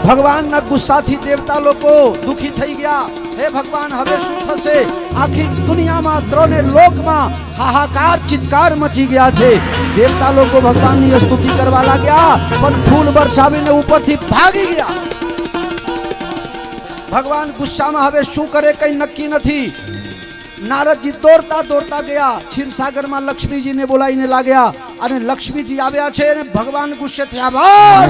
ભગવાનના ગુસ્સાથી દેવતા લોકો દુખી થઈ ગયા. હે ભગવાન, હવે શું થશે? આખી દુનિયામાં, 3 લોકમાં હાહાકાર ચિત્કાર મચી ગયા છે. દેવતા લોકો ભગવાનની સ્તુતિ કરવા લાગ્યા, પણ ફૂલ વરસાવીને ઉપરથી ભાગી ગયા. ભગવાન ગુસ્સામાં હવે શું કરે કઈ નક્કી નથી. નારદજી દોડતા દોડતા ગયા, ક્ષીરસાગરમાં લક્ષ્મીજીને બોલાવીને લાગ્યા. અને લક્ષ્મીજી આવ્યા છે અને ભગવાન ગુસ્સે થયા.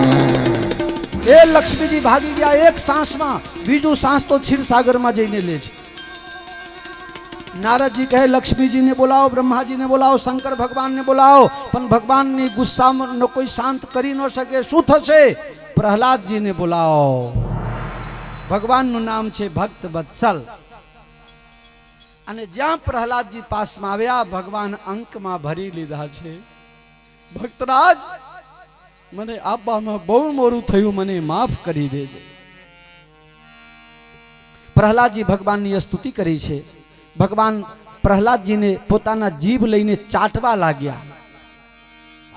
એ લક્ષ્મીજી ભાગી ગયા એક સાંસમાં, બીજું સાંસ તો ક્ષીરસાગરમાં જઈને લે છે. નારદજી કહે, લક્ષ્મીજીને બોલાવો, બ્રહ્માજીને બોલાવો, શંકર ભગવાનને બોલાવો. પણ ભગવાનની ગુસ્સામાં કોઈ શાંત કરી ન શકે. શું થશે? પ્રહલાદજીને બોલાવો. ભગવાનનું નામ છે ભક્ત વત્સલ. અને જ્યાં પ્રહલાદજી પાસમાં આવ્યા, ભગવાન અંકમાં ભરી લીધા છે. ભક્તરાજ, મને આપવામાં બહુ મોડું થયું, મને માફ કરી દેજે. પ્રહલાદજી ભગવાનની સ્તુતિ કરી છે. ભગવાન પ્રહલાદજીને પોતાના જીભ લઈને ચાટવા લાગ્યા.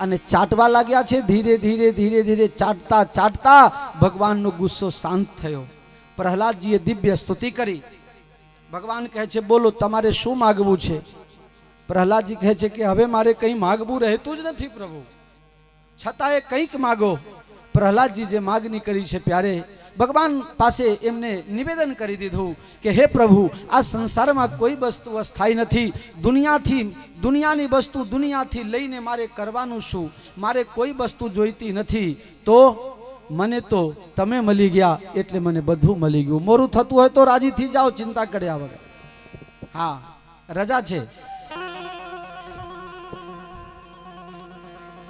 અને ચાટવા લાગ્યા છે. ધીરે ધીરે ધીરે ધીરે ચાટતા ચાટતા ભગવાનનો ગુસ્સો શાંત થયો. પ્રહલાદજીએ દિવ્ય સ્તુતિ કરી. ભગવાન કહે છે, બોલો, તમારે શું માગવું છે? પ્રહલાદજી કહે છે કે હવે મારે કંઈ માગવું રહેતું જ નથી પ્રભુ, છતાંય કંઈક માગો. પ્રહલાદજી જે માગણી કરી છે પ્યારે, ભગવાન પાસે એમને નિવેદન કરી દીધું કે હે પ્રભુ, આ સંસારમાં કોઈ વસ્તુ અસ્થાયી નથી. દુનિયાની વસ્તુ દુનિયાથી લઈને મારે કરવાનું શું? મારે કોઈ વસ્તુ જોઈતી નથી. તો મને તો તમે મળી ગયા એટલે મને બધું મળી ગયું. મોરું થતું હોય તો રાજી થઈ જાઓ, ચિંતા કર્યા વગર. હા, રજા છે.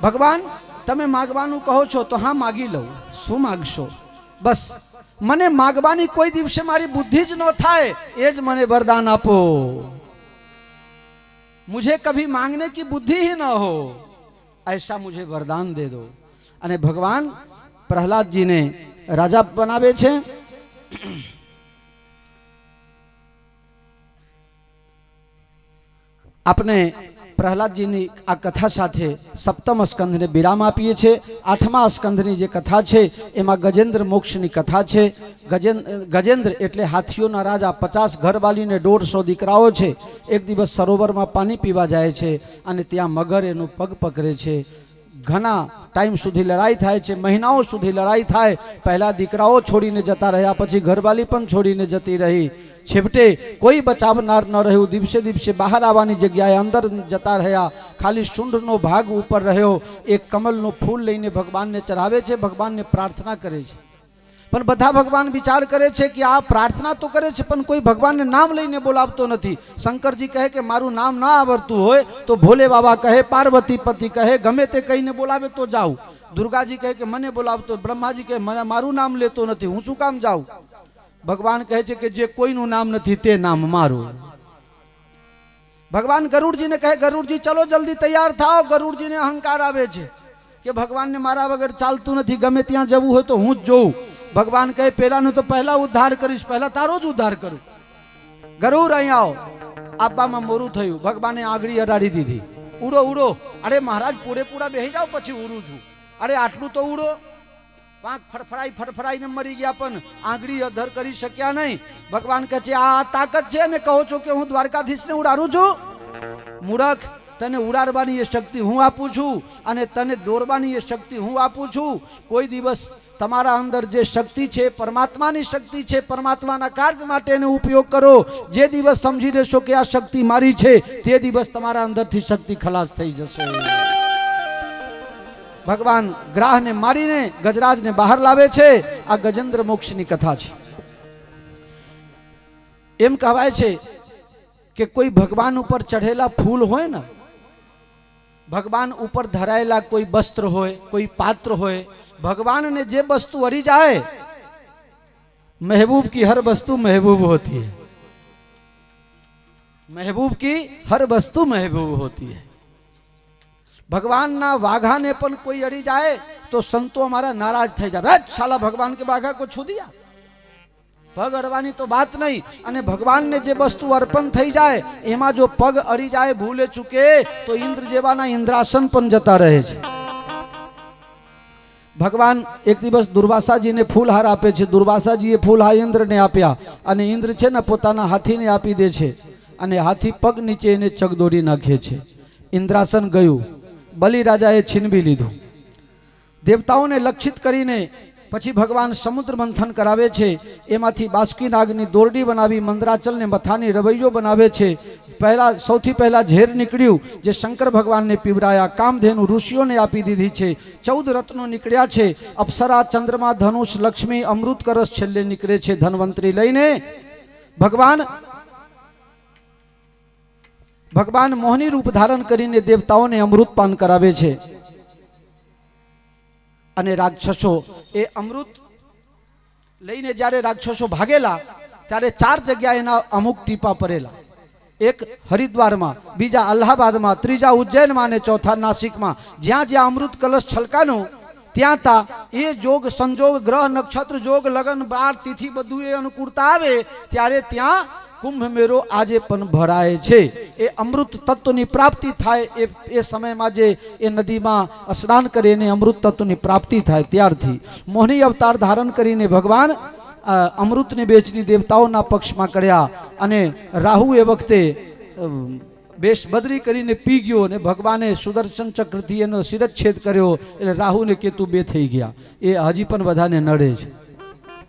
ભગવાન, તમે માગવાનું કહો છો તો હા, માગી લઉં. શું માગશો? બસ મને માગવાની કોઈ દિવસે મારી બુદ્ધિ જ ન થાય, એ જ મને વરદાન આપો. मुझे कभी मांगने की बुद्धि ही न हो, ऐसा मुझे वरदान दे दो. અને ભગવાન પ્રહલાદજીને રાજા બનાવે છે. આપને પ્રહલાદજીની આ કથા સાથે સપ્તમ સ્કંધને વિરામ આપીએ છીએ। આઠમા સ્કંધની જે કથા છે એમાં ગજેન્દ્ર મોક્ષની કથા છે। ગજેન્દ્ર એટલે હાથીઓના રાજા, 50 ઘરવાલીને 150 દીકરાઓ છે। એક દિવસ સરોવરમાં પાણી પીવા જાય છે અને ત્યાં મગર એનું પગ પકડે છે। ઘણા ટાઈમ સુધી લડાઈ થાય છે, મહિનાઓ સુધી લડાઈ થાય। પહેલા દીકરાઓ છોડીને જતા રહ્યા, પછી ઘરવાલી પણ છોડીને જતી રહી। છેવટે કોઈ બચાવનાર ન રહ્યું। દિવસે દિવસે બહાર આવવાની જગ્યાએ અંદર જતા રહ્યા। ખાલી શુંઢનો ભાગ ઉપર રહ્યો। એક કમલનું ફૂલ લઈને ભગવાનને ચઢાવે છે, ભગવાનને પ્રાર્થના કરે છે। પણ બધા ભગવાન વિચાર કરે છે કે આ પ્રાર્થના તો કરે છે પણ કોઈ ભગવાનને નામ લઈને બોલાવતો નથી। શંકરજી કહે કે મારું નામ ના આવડતું હોય તો ભોલે બાબા કહે, પાર્વતી પતિ કહે, ગમે તે કહીને બોલાવે તો જાઉં। દુર્ગાજી કહે કે મને બોલાવતો, બ્રહ્માજી કહે મને મારું નામ લેતો નથી, હું શું કામ જાઉં? ભગવાન કહે છે કે જે કોઈનું નામ નથી તે નામ મારું। ભગવાન ગરુડજીને કહે, ગરુડજી ચલો જલ્દી તૈયાર થાઓ। ગરુડજીને અહંકાર આવે છે કે ભગવાનને મારા વગર ચાલતું નથી, ગમે ત્યાં જવું હોય તો હું જ જોઉં। ભગવાન કહે પેલાનું તો પહેલા ઉદ્ધાર કરીશ, પહેલા તારો જ ઉદ્ધાર કરું। ગરુડ અહીં આવો। આપવામાં મોરું થયું, ભગવાને આંગળી અડાડી દીધી, ઉડો ઉડો। અરે મહારાજ પૂરેપૂરા બેસી જાઓ પછી ઉડું છું। અરે આટલું તો ઉડો। પાંખ ફડફડાઈને મરી ગયા પણ આંગળી અધર કરી શક્યા નહીં। ભગવાન કહે છે આ તાકાત છે અને કહો છો કે હું દ્વારકાધીશને ઉડાડું છું? મૂર્ખ, તને ઉડાડવાની એ શક્તિ હું આપું છું અને તને દોરવાની એ શક્તિ હું આપું છું। કોઈ દિવસ તમારા અંદર જે શક્તિ છે પરમાત્માની શક્તિ છે, પરમાત્માના કાર્ય માટે એનો ઉપયોગ કરો। જે દિવસ સમજી લેશો કે આ શક્તિ મારી છે તે દિવસ તમારા અંદરથી શક્તિ ખલાસ થઈ જશે। ભગવાન ગ્રાહને મારીને ગજરાજને બહાર લાવે છે। આ ગજેન્દ્ર મોક્ષની કથા છે। એમ કહેવાય છે કે કોઈ ભગવાન ઉપર ચઢેલા ફૂલ હોય ને, ભગવાન ઉપર ધરાયેલા કોઈ વસ્ત્ર હોય, કોઈ પાત્ર હોય, भगवान ने जे वस्तु अड़ी जाए, महबूब की हर वस्तु महबूब होती है। महबूब की हर वस्तु महबूब होती है। भगवान ना वाघा ने पण कोई अड़ी जाए तो संतो हमारा नाराज થઈ જાય। साला भगवान के वाघा को छू दिया। पग अड़वानी तो बात नहीं। अने भगवान ने जे वस्तु अर्पण થઈ જાય एमा जो पग अड़ी जाए भूले चूके तो इंद्र जेवाना इंद्रासन पण जता रहे छे। भगवान एक दिवस दुर्वासाजी ने फूलहार आपे छे। दुर्वासाजी फूलहार इंद्र ने आप्या अने इंद्र छे ने पोताना हाथी ने आपी दे छे अने हाथी पग नीचे एने चगदोड़ी नाखे छे। इंद्रासन गयुं, बलि राजाए छीनवी लीधुं। देवताओं ने लक्षित करीने पछी भगवान समुद्र मंथन करावे छे। एमांथी बासुकी नागनी दोरडी बनावी मंदराचल ने मथानी रवैयो बनावे छे। पहला सौथी पहला झेर निकळ्યું जे शंकर भगवान ने पीवराया। कामधेनु ऋषियों ने आपी दीधी छे। 14 रत्नों निकळ्या छे। अप्सरा, चंद्रमा, धनुष, लक्ष्मी, अमृत करस छेल्ले निकळे छे धनवंतरी लईने। भगवान मोहनी रूप धारण करीने देवताओं ने अमृत पान करावे छे। अने राक्षसो ए अमृत लईने ज्यारे राक्षसो भागेला त्यारे 4 जग्याए एना अमुक टीपा पड़ेला। एक हरिद्वार में, बीजा अलाहाबाद में, तीजा उज्जैन में, चौथा नासिक में। ज्यां ज्यां अमृत कलश छलकानो त्यां ता ए जोग संजोग ग्रह नक्षत्र जोग लगन बार तिथि बधु ए अनुकूलता आवे त्यारे त्यां कुंभ मेरो आजे पण भराय छे। ए अमृत तत्वनी प्राप्ति थाय ए समय में जे ए नदी में स्नान करे ने अमृत तत्वनी प्राप्ति थाय त्यारथी मोहनी अवतार धारण करीने भगवान अमृत ने बेचनी देवताओं पक्ष में कर्या। अने राहु ए वखते बेश बदरी करीने पी गयो ने भगवाने सुदर्शन चक्र थी एनो शिरच्छेद कर्यो એટલે राहु ने केतु बे थई गया। ए हजी पण बधाने नड़े छे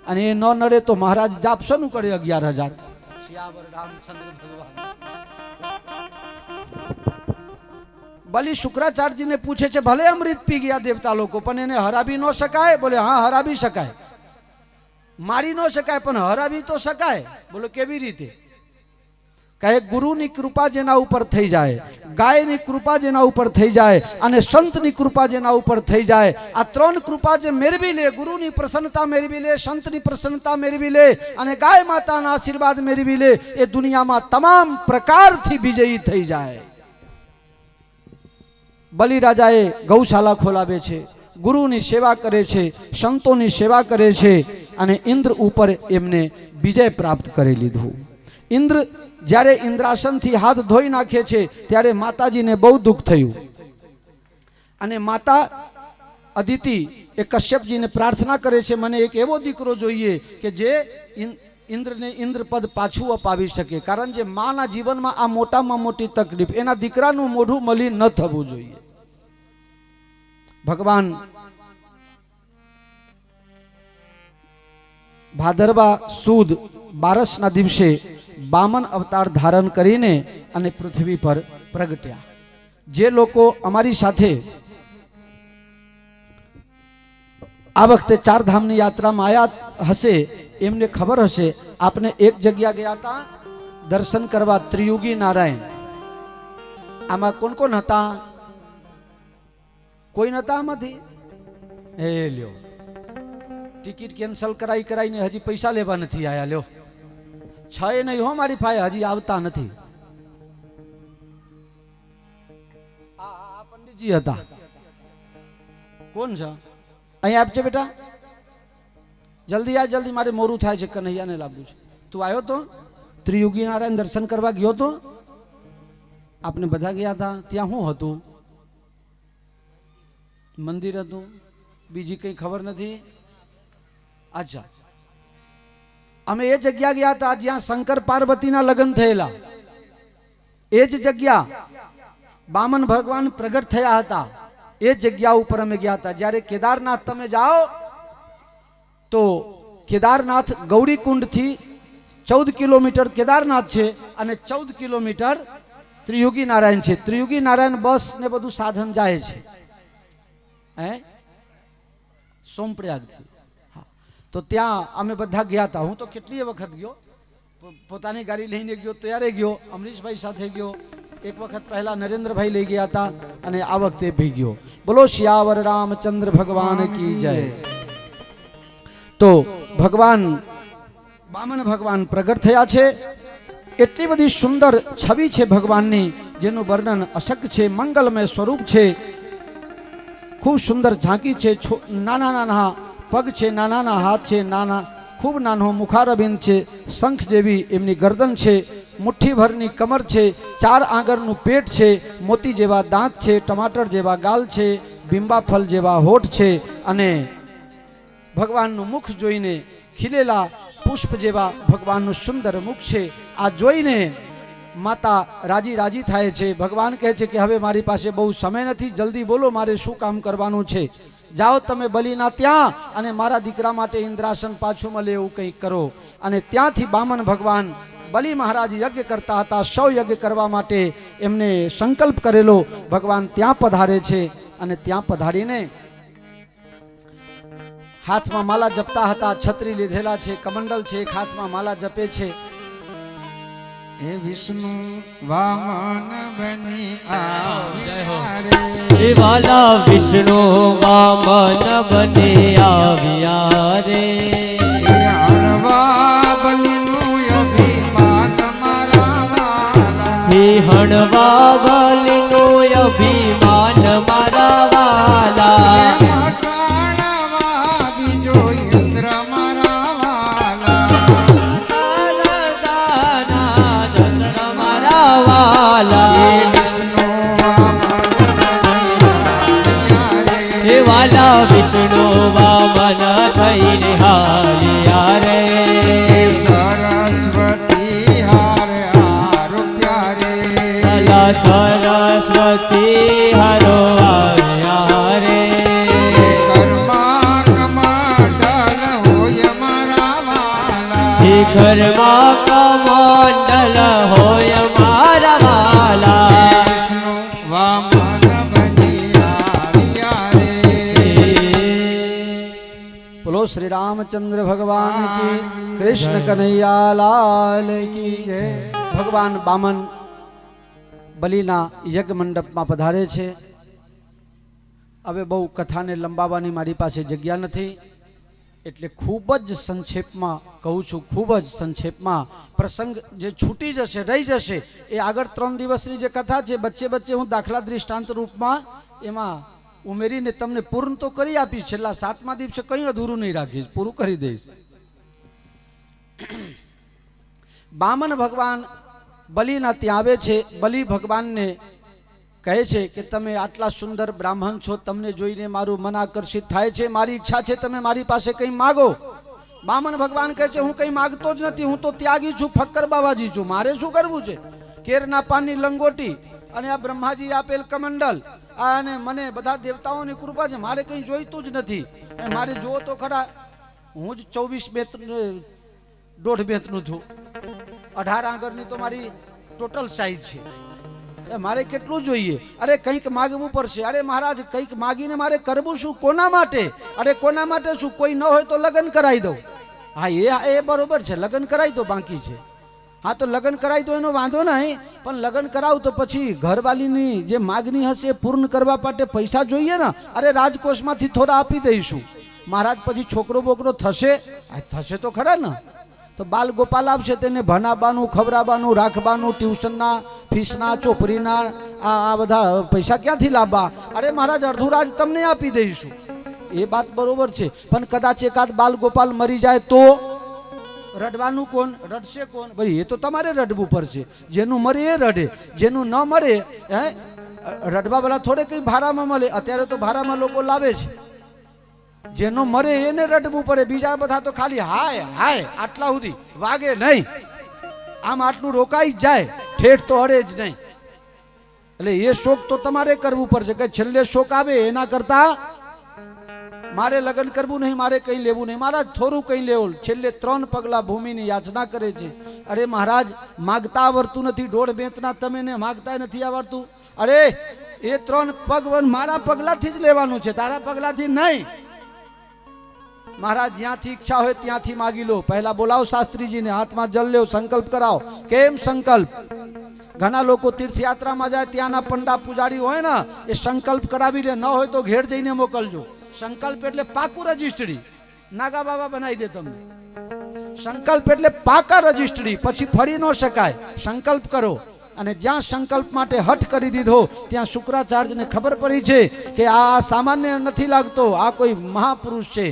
अने ए न नड़े तो महाराज जाप शनु करे 11,000 सियावर रामचंद्र भगवान। बलि शुक्राचार्य जी ने पूछे छे भले अमृत पी गया देवता लोग पण एने हराबी न शकाय? बोले हाँ हराबी शकाय। मारी न शकाय पण हराबी तो शकाय। बोलो केवी रीते? कहे गुरुनी कृपा जेना ऊपर थई जाए, गायनी कृपा जेना ऊपर थई जाए अने संतनी कृपा जेना ऊपर थई जाए, आ 3 कृपा जे मेरवी ले, गुरुनी प्रसन्नता मेरवी ले, संतनी प्रसन्नता मेरवी ले अने गाय माताना आशीर्वाद मेरवी ले, ए दुनिया में तमाम प्रकार थी विजयी थई जाए। बलि राजाए गौशाला खोलावे छे, गुरुनी सेवा करे छे, संतोनी सेवा करे छे अने इंद्र ऊपर एमने विजय प्राप्त करी लीधुं। ઇન્દ્ર જ્યારે ઇન્દ્રાસનથી હાથ ધોઈ નાખે છે ત્યારે માતાજીને બહુ દુઃખ થયું અને માતા અદિતિ એ કશ્યપજીને પ્રાર્થના કરે છે, મને એક એવો દીકરો જોઈએ કે જે ઇન્દ્રને ઇન્દ્રપદ પાછું અપાવી શકે, કારણ કે માના જીવનમાં આ મોટામાં મોટી તકલીફ, એના દીકરાનું મોઢું મળી ન થવું જોઈએ. ભગવાન ભાદરવા સુદ 12ના દિવસે બામન અવતાર ધારણ કરીને અને પૃથ્વી પર પ્રગટ્યા. જે લોકો અમારી સાથે આ વખતે ચારધામની યાત્રામાં આયા હશે એમને ખબર હશે, આપને એક જગ્યા ગયા હતા દર્શન કરવા, ત્રિયુગી નારાયણ. આમાં કોણ કોણ હતા? કોઈ નતા આમાંથી? એ લ્યો, ટિકિટ કેન્સલ કરાઈને હજી પૈસા લેવા નથી આયા. લ્યો, છ એ નહીં હો મારી પાસે, હજી આવતા નથી. આ પંડિતજી હતા. કોણ છે? અહીંયા આપજે બેટા, જલ્દી આ, જલ્દી, મારે મોડું થાય છે, કનૈયાને લાવવું છે. તું આવ્યો તો ત્રિયુગી નારાયણ દર્શન કરવા ગયો તો? આપણે બધા ગયા હતા. ત્યાં શું હતું? મંદિર હતું, બીજી કઈ ખબર નથી. અચ્છા, અમે એ જગ્યા ગયા હતા જ્યાં શંકર પાર્વતીના લગ્ન થયેલા. એ જ જગ્યા બામન ભગવાન પ્રગટ થયા હતા. એ જગ્યા ઉપર અમે ગયા હતા. જ્યારે કેદારનાથ તમે જાઓ તો કેદારનાથ ગૌરીકુંડથી 14 કિલોમીટર કેદારનાથ છે અને 14 કિલોમીટર ત્રિયુગી નારાયણ છે. ત્રિયુગી નારાયણ બસ ને બધું સાધન જાય છે સોમપ્રયાગથી. તો ત્યાં અમે બધા ગયા હતા. હું તો કેટલી વખત ગયો, પોતાની ગાડી લઈને ગયો, ત્યારે ગયો, અમરીશભાઈ સાથે ગયો, એક વખત પહેલા નરેન્દ્રભાઈ લઈ ગયા હતા અને આ વખતે ભી ગયો. બોલો શિયાવર રામચંદ્ર ભગવાન કી જય. તો ભગવાન બામન ભગવાન પ્રગટ થયા છે. એટલી બધી સુંદર છબી છે ભગવાનની, જેનું વર્ણન અશક્ય છે. મંગલમય સ્વરૂપ છે, ખૂબ સુંદર ઝાંકી છે. નાના નાના પગ છે, નાના હાથ છે, નાના ખૂબ નાનો મુખારબિંદ છે, શંખ જેવી એમની ગરદન છે, મુઠ્ઠી ભરની કમર છે, 4 આંગળનું પેટ છે, મોતી જેવા દાંત છે, ટમાટર જેવા ગાલ છે, બિંબાફળ જેવા હોઠ છે અને ભગવાનનું મુખ જોઈને ખીલેલા પુષ્પ જેવા ભગવાનનું સુંદર મુખ છે. આ જોઈને માતા રાજી થાય છે. ભગવાન કહે છે કે હવે મારી પાસે બહુ સમય નથી, જલ્દી બોલો મારે શું કામ કરવાનું છે. જાઓ તમે બલિના ત્યાં અને મારા દીકરા માટે ઇન્દ્રાસન પાછું મળે એવું કંઈક કરો. અને ત્યાંથી બામન ભગવાન બલિ મહારાજ યજ્ઞ કરતા હતા. 100 યજ્ઞ કરવા માટે એમને સંકલ્પ કરેલો. ભગવાન ત્યાં પધારે છે અને ત્યાં પધારીને હાથમાં માલા જપતા હતા. છત્રી લીધેલા છે, કમંડલ છે, એક હાથમાં માલા જપે છે. હે વિષ્ણુ વામન બની આવ્યા રે, વાલા વિષ્ણુ વામન બની આવ્યા રે. હણવા બલિનું અભિમાન મારા વાલા, હણવા બલિનું અભિમાન મારા વાલા. બીજો ઇન્દ્ર મારા વાલા, વાલા વિષ્ણુ વામન થઈને હાલ્યા રે. સરસ્વતી હારે હારો પ્યારે, સરસ્વતી હરો આવ્યા રે. કર્મા કમંડલ હોય મારા વાલા, ઘરમાં કમંડલ હોય મારા વાલા. વિષ્ણુ વામન બની આવ્યા રે. બોલો શ્રી રામચંદ્ર ભગવાન કી, કૃષ્ણ કનૈયા લાલ કી જય. ભગવાન બામન બલિના યજ્ઞ મંડપમાં પધારે છે. હવે બહુ કથાને લંબાવવાની મારી પાસે જગ્યા નથી, એટલે ખૂબ જ સંક્ષેપમાં કહું છું. ખૂબ જ સંક્ષેપમાં પ્રસંગ જે છૂટી જશે, રહી જશે, એ આગળ 3 દિવસની જે કથા છે વચ્ચે હું દાખલા દૃષ્ટાંત રૂપમાં એમાં ઉમેરીને તમને પૂર્ણ તો કરી આપીશ. છેલ્લા 7મા દિવસે કંઈ અધૂરું નહીં રાખીશ, પૂરું કરી દઈશ. બામન ભગવાન બલિના ત્યાં આવે છે. બલિ ભગવાનને કહે છે કે તમે આટલા સુંદર બ્રાહ્મણ છો, તમને જોઈને મારું મન આકર્ષિત થાય છે, મારી ઈચ્છા છે તમે મારી પાસે કંઈ માગો. બામન ભગવાન કહે છે હું કંઈ માગતો જ નથી, હું તો ત્યાગી છું, ફક્કર બાવાજી છું, મારે શું કરવું છે? કેરના પાનની લંગોટી અને આ બ્રહ્માજી આપેલ કમંડલ અને મને બધા દેવતાઓની કૃપા છે, મારે કંઈ જોઈતું જ નથી. અને મારે જોવો તો ખરા, હું જ 24 બેત 1.5 બેતનું છું, 18 આંગળની તો મારી ટોટલ સાઈઝ છે, મારે કેટલું જોઈએ? અરે કંઈક માગવું પડશે. અરે મહારાજ કંઈક માગીને મારે કરવું શું? કોના માટે? અરે કોના માટે શું? કોઈ ન હોય તો લગ્ન કરાવી દઉં. હા એ બરોબર છે, લગ્ન કરાવી દો, બાકી છે. હા તો લગ્ન કરાવી દો એનો વાંધો નહીં, પણ લગ્ન કરાવું તો પછી ઘરવાલીની જે માગણી હશે એ પૂર્ણ કરવા માટે પૈસા જોઈએ ને. અરે રાજકોષમાંથી થોડા આપી દઈશું. મહારાજ પછી છોકરો બોકરો થશે? થશે તો ખરા ને. તો બાલ ગોપાલ આપશે, તેને ભણાવવાનું, ખવડાવવાનું, રાખવાનું, ટ્યુશનના ફીસના, ચોપડીના આ બધા પૈસા ક્યાંથી લાવવા? અરે મહારાજ અડધું રાજ તમને આપી દઈશું. એ વાત બરોબર છે, પણ કદાચ એકાદ બાલ ગોપાલ મરી જાય તો રડવાનું કોણ? રડશે કોણ? ભાઈ એ તો તમારે રડવું પડશે. જેનું મરે એ રડે, જેનું ન મળે હે રડવા વાળા થોડે કંઈ ભાડામાં મળે. અત્યારે તો ભાડામાં લોકો લાવે છે. જેનો મરે એને રડવું પડે, બીજા બધા તો ખાલી હાય હાય આટલા સુધી વાગે નહીં, આમ આટલું રોકાઈ જ જાય, ઠેઠ તો અડે જ નહીં. એટલે એ શોક તો તમારે કરવું પડશે કે છેલ્લે શોક આવે એના કરતા મારે લગ્ન કરવું નહીં, મારે કંઈ લેવું નહીં. મહારાજ થોડું કંઈ લેવું, છેલ્લે 3 પગલા ભૂમિની યાચના કરે છે. અરે મહારાજ માગતા આવડતું નથી, 1.5 બેતના તમે ને માગતા નથી આવડતું. અરે એ 3 પગ મારા પગલાથી જ લેવાનું છે, તારા પગલાથી નહીં. મહારાજ જ્યાંથી ઈચ્છા હોય ત્યાંથી માગી લો. પહેલા બોલાવો શાસ્ત્રીજીને, હાથમાં જલ લેવો, સંકલ્પ કરાવો. કેમ સંકલ્પ? ઘણા લોકો તીર્થયાત્રામાં જાય, ત્યાંના પંડા પૂજારી હોય ને એ સંકલ્પ કરાવી લે, ન હોય તો ઘેર જઈને મોકલજો. સંકલ્પ એટલે પાકું રજિસ્ટ્રી, નાગા બાબા બનાવી દે તમને. સંકલ્પ એટલે પાકા રજિસ્ટ્રી, પછી ફરી ન શકાય. સંકલ્પ કરો. અને જ્યાં સંકલ્પ માટે હઠ કરી દીધો ત્યાં શુક્રાચાર્યને ખબર પડી છે કે આ સામાન્ય નથી લાગતો, આ કોઈ મહાપુરુષ છે.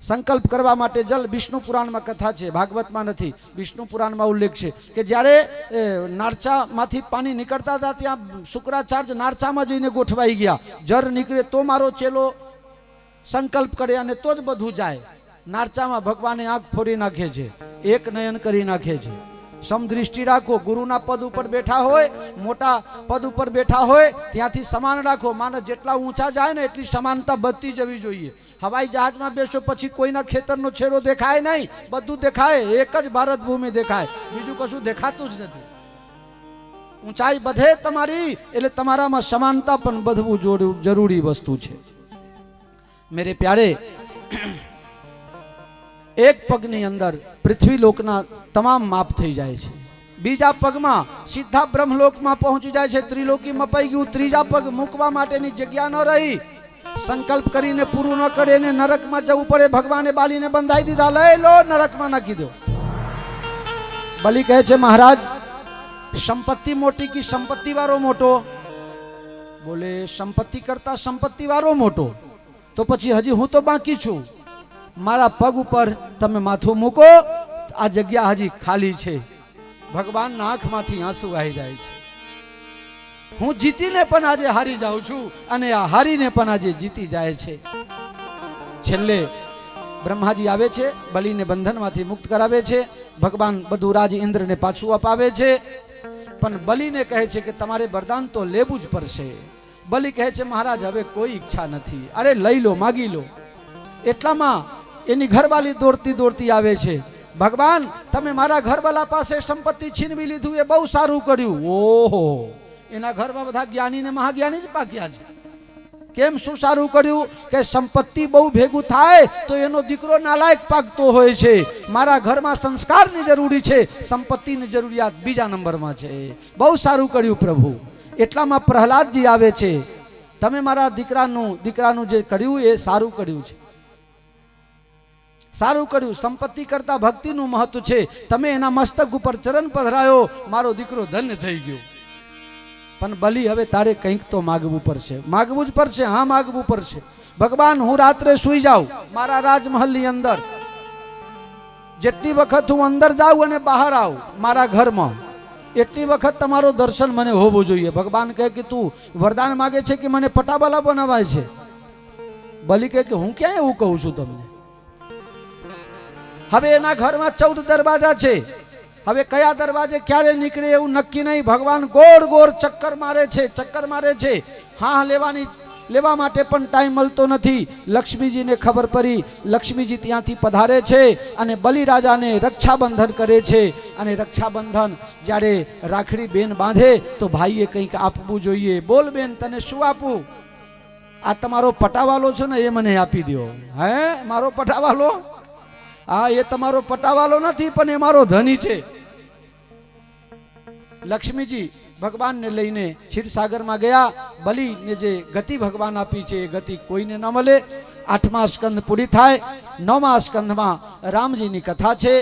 સંકલ્પ કરવા માટે જલ વિષ્ણુ પુરાણમાં કથા છે, ભાગવતમાં નથી, વિષ્ણુ પુરાણમાં ઉલ્લેખ છે કે જ્યારે નારચામાંથી પાણી નીકળતા હતા ત્યાં શુક્રાચાર્ય નારચામાં જઈને ગોઠવાઈ ગયા. જર નીકળે તો મારો ચેલો સંકલ્પ કરે અને તો જ બધું જાય. નારચામાં ભગવાને આંખ ફોડી નાખે છે, એક નયન કરી નાખે છે. સમદૃષ્ટિ રાખો. ગુરુના પદ ઉપર બેઠા હોય, મોટા પદ ઉપર બેઠા હોય ત્યાંથી સમાન રાખો. માણસ જેટલા ઊંચા જાય ને એટલી સમાનતા વધતી જવી જોઈએ. હવાઈ જહાજમાં બેસો પછી કોઈના ખેતરનો છેડો દેખાય નહીં, બધું દેખાય, એક જ ભારત ભૂમિ દેખાય, બીજું કશું દેખાતું જ નથી. ઊંચાઈ બધે તમારી એટલે તમારામાં સમાનતા પણ બધવું જરૂરી વસ્તુ છે. મેરે પ્યારે, એક પગની અંદર પૃથ્વીલોકના તમામ માપ થઈ જાય છે, બીજા પગમાં સીધા બ્રહ્મલોકમાં પહોંચી જાય છે. ત્રિલોકી મપાઈ ગયું, ત્રીજા પગ મૂકવા માટેની જગ્યા ન રહી. સંકલ્પ કરીને પૂરું ન કરે ને નરકમાં જવું પડે. ભગવાને બાલીને બંધાઈ દીધા, લઈ લો નરકમાં નાખી દો. બલિ કહે છે મહારાજ સંપત્તિ મોટી કે સંપત્તિ વાળો મોટો? બોલે સંપત્તિ કરતા સંપત્તિ વાળો મોટો. તો પછી હજી હું તો બાકી છું, મારા પગ ઉપર તમે માથું મૂકો, આ જગ્યા હજી ખાલી છે. ભગવાનના આંખમાંથી આંસુ આવી જાય છે. હું જીતીને પણ આજે હારી જાઉં છું અને આ હારીને પણ આજે જીતી જાય છે. છેલ્લે બ્રહ્માજી આવે છે, બલિને બંધનમાંથી મુક્ત કરાવે છે. ભગવાન બધું રાજ ઇન્દ્રને પાછું અપાવે છે, પણ બલિને કહે છે કે તમારે વરદાન તો લેવું જ પડશે. બલિ કહે છે મહારાજ હવે કોઈ ઈચ્છા નથી. અરે લઈ લો, માગી લો. એટલામાં એની ઘરવાળી દોડતી દોડતી આવે છે. ભગવાન તમે મારા ઘરવાળા પાસે સંપત્તિ છીનવી લીધું, એ બહુ સારું કર્યું. ઓહો, એના ઘરમાં બધા જ્ઞાની ને મહાજ્ઞાની જ પાક્યા છે. કેમ, શું સારું કર્યું? કે સંપત્તિ બહુ ભેગું થાય તો એનો દીકરો નાલાયક પાકતો હોય છે. મારા ઘરમાં સંસ્કારની જરૂરી છે, સંપત્તિની જરૂરિયાત બીજા નંબરમાં છે. બહુ સારું કર્યું પ્રભુ. એટલામાં પ્રહલાદજી આવે છે. તમે મારા દીકરાનું જે કર્યું એ સારું કર્યું છે, સારું કર્યું. સંપત્તિ કરતા ભક્તિનું મહત્વ છે. તમે એના મસ્તક ઉપર ચરણ પધરાયો, મારો દીકરો ધન્ય થઈ ગયો. પણ બલિ હવે તારે કંઈક તો માગવું પડશે. માગવું જ પડશે. હા, માગવું પડશે. ભગવાન હું રાત્રે સૂઈ જાઉં મારા રાજમહલની અંદર, જેટલી વખત હું અંદર જાઉં અને બહાર આવું મારા ઘરમાં, એટલી વખત તમારો દર્શન મને હોવું જોઈએ. ભગવાન કહે કે તું વરદાન માગે છે કે મને પટાવાલા બનાવાય છે? બલિ કહે કે હું ક્યાં એવું કહું છું તમને. હવે એના ઘરમાં 14 દરવાજા છે. હવે કયા દરવાજે ક્યારે નીકળે એવું નક્કી નહીં. ભગવાન ગોળ ગોળ ચક્કર મારે છે. હા લેવા માટે પણ ટાઈમ મળતો નથી. લક્ષ્મીજીને ખબર પડી. લક્ષ્મીજી ત્યાંથી પધારે છે અને બલિરાજાને રક્ષાબંધન કરે છે. અને રક્ષાબંધન જ્યારે રાખડી બેન બાંધે તો ભાઈએ કંઈક આપવું જોઈએ. બોલ બેન, તને શું આપું? આ તમારો પટાવાલો છે ને, એ મને આપી દો. હે, મારો પટાવાલો? હા, એ તમારો પટાવાલો નથી, પણ એ મારો ધણી છે. લક્ષ્મીજી ભગવાનને લઈને ક્ષીરસાગરમાં ગયા. બલિને જે ગતિ ભગવાન આપી છે એ ગતિ કોઈને ન મળે. 8મા સ્કંદ પૂરી થાય. 9મા સ્કંદમાં રામજીની કથા છે.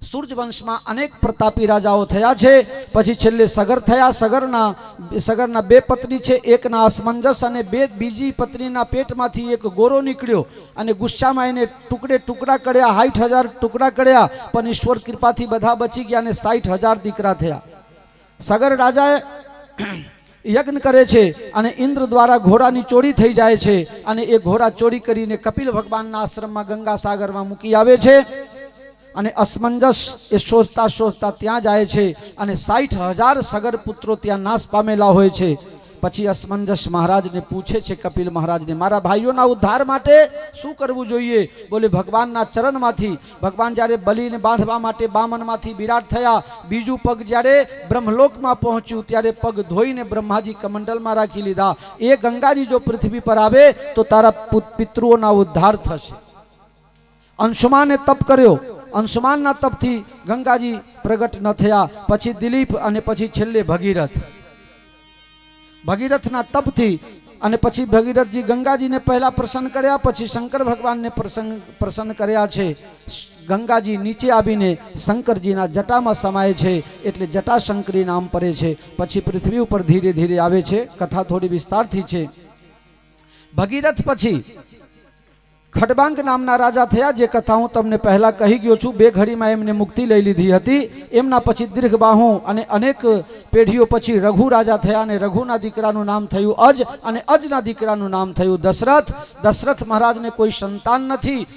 સૂર્યવંશમાં અનેક પ્રતાપી રાજાઓ થયા છે. પછી છેલ્લે સગર થયા. સગરના 2 પત્ની છે. એકના અસમંજસ અને બીજી પત્નીના પેટમાંથી એક ગોરો નીકળ્યો અને ગુસ્સામાં એને ટુકડા કર્યા. 60,000 ટુકડા કર્યા, પણ ઈશ્વર કૃપાથી બધા બચી ગયા અને 60,000 દીકરા થયા. સગર રાજાએ યજ્ઞ કરે છે અને ઇન્દ્ર દ્વારા ઘોડાની ચોરી થઈ જાય છે. અને એ ઘોડા ચોરી કરીને કપિલ ભગવાનના આશ્રમમાં ગંગા સાગરમાં મૂકી આવે છે. અને અસમંજસ એ શોધતા ત્યાં જાય છે અને 60,000 સગર પુત્રો ત્યાં નાશ પામેલા હોય છે. પછી અસમંજસ મહારાજને પૂછે છે, કપિલ મહારાજને, મારા ભાઈઓના ઉદ્ધાર માટે શું કરવું જોઈએ? બોલે, ભગવાનના ચરણમાંથી. ભગવાન જ્યારે બલિને બાંધવા માટે બામનમાંથી વિરાટ થયા, બીજું પગ જ્યારે બ્રહ્મલોકમાં પહોંચ્યું ત્યારે પગ ધોઈને બ્રહ્માજી કમંડલમાં રાખી લીધા. એ ગંગાજી જો પૃથ્વી પર આવે તો તારા પિતૃઓના ઉદ્ધાર થશે. અંશુમાને તપ કર્યો. અંશુમાનના તપથી ગંગાજી પ્રગટ ન થયા. પછી દિલીપ અને પછી છેલ્લે ભગીરથના તપથી અને પછી ભગીરથજી ગંગાજીને પહેલા પ્રસન્ન કર્યા, પછી શંકર ભગવાનને પ્રસન્ન કર્યા છે. ગંગાજી નીચે આવીને શંકરજીના જટામાં સમાય છે, એટલે જટાશંકરી નામ પડે છે. પછી પૃથ્વી ઉપર ધીરે ધીરે આવે છે. કથા થોડી વિસ્તારથી છે. ભગીરથ પછી ખડબાંગ નામના રાજા થયા, જે કથા હું તમને પહેલા કહી ગયો છું. 2 ઘડીમાં એમને મુક્તિ લઈ લીધી હતી. એમના પછી દીર્ઘબાહુ અને અનેક પેઢીઓ પછી રઘુ રાજા થયા અને રઘુના દીકરાનું નામ થયું અજ અને અજના દીકરાનું નામ થયું દશરથ. દશરથ મહારાજને કોઈ સંતાન નથી.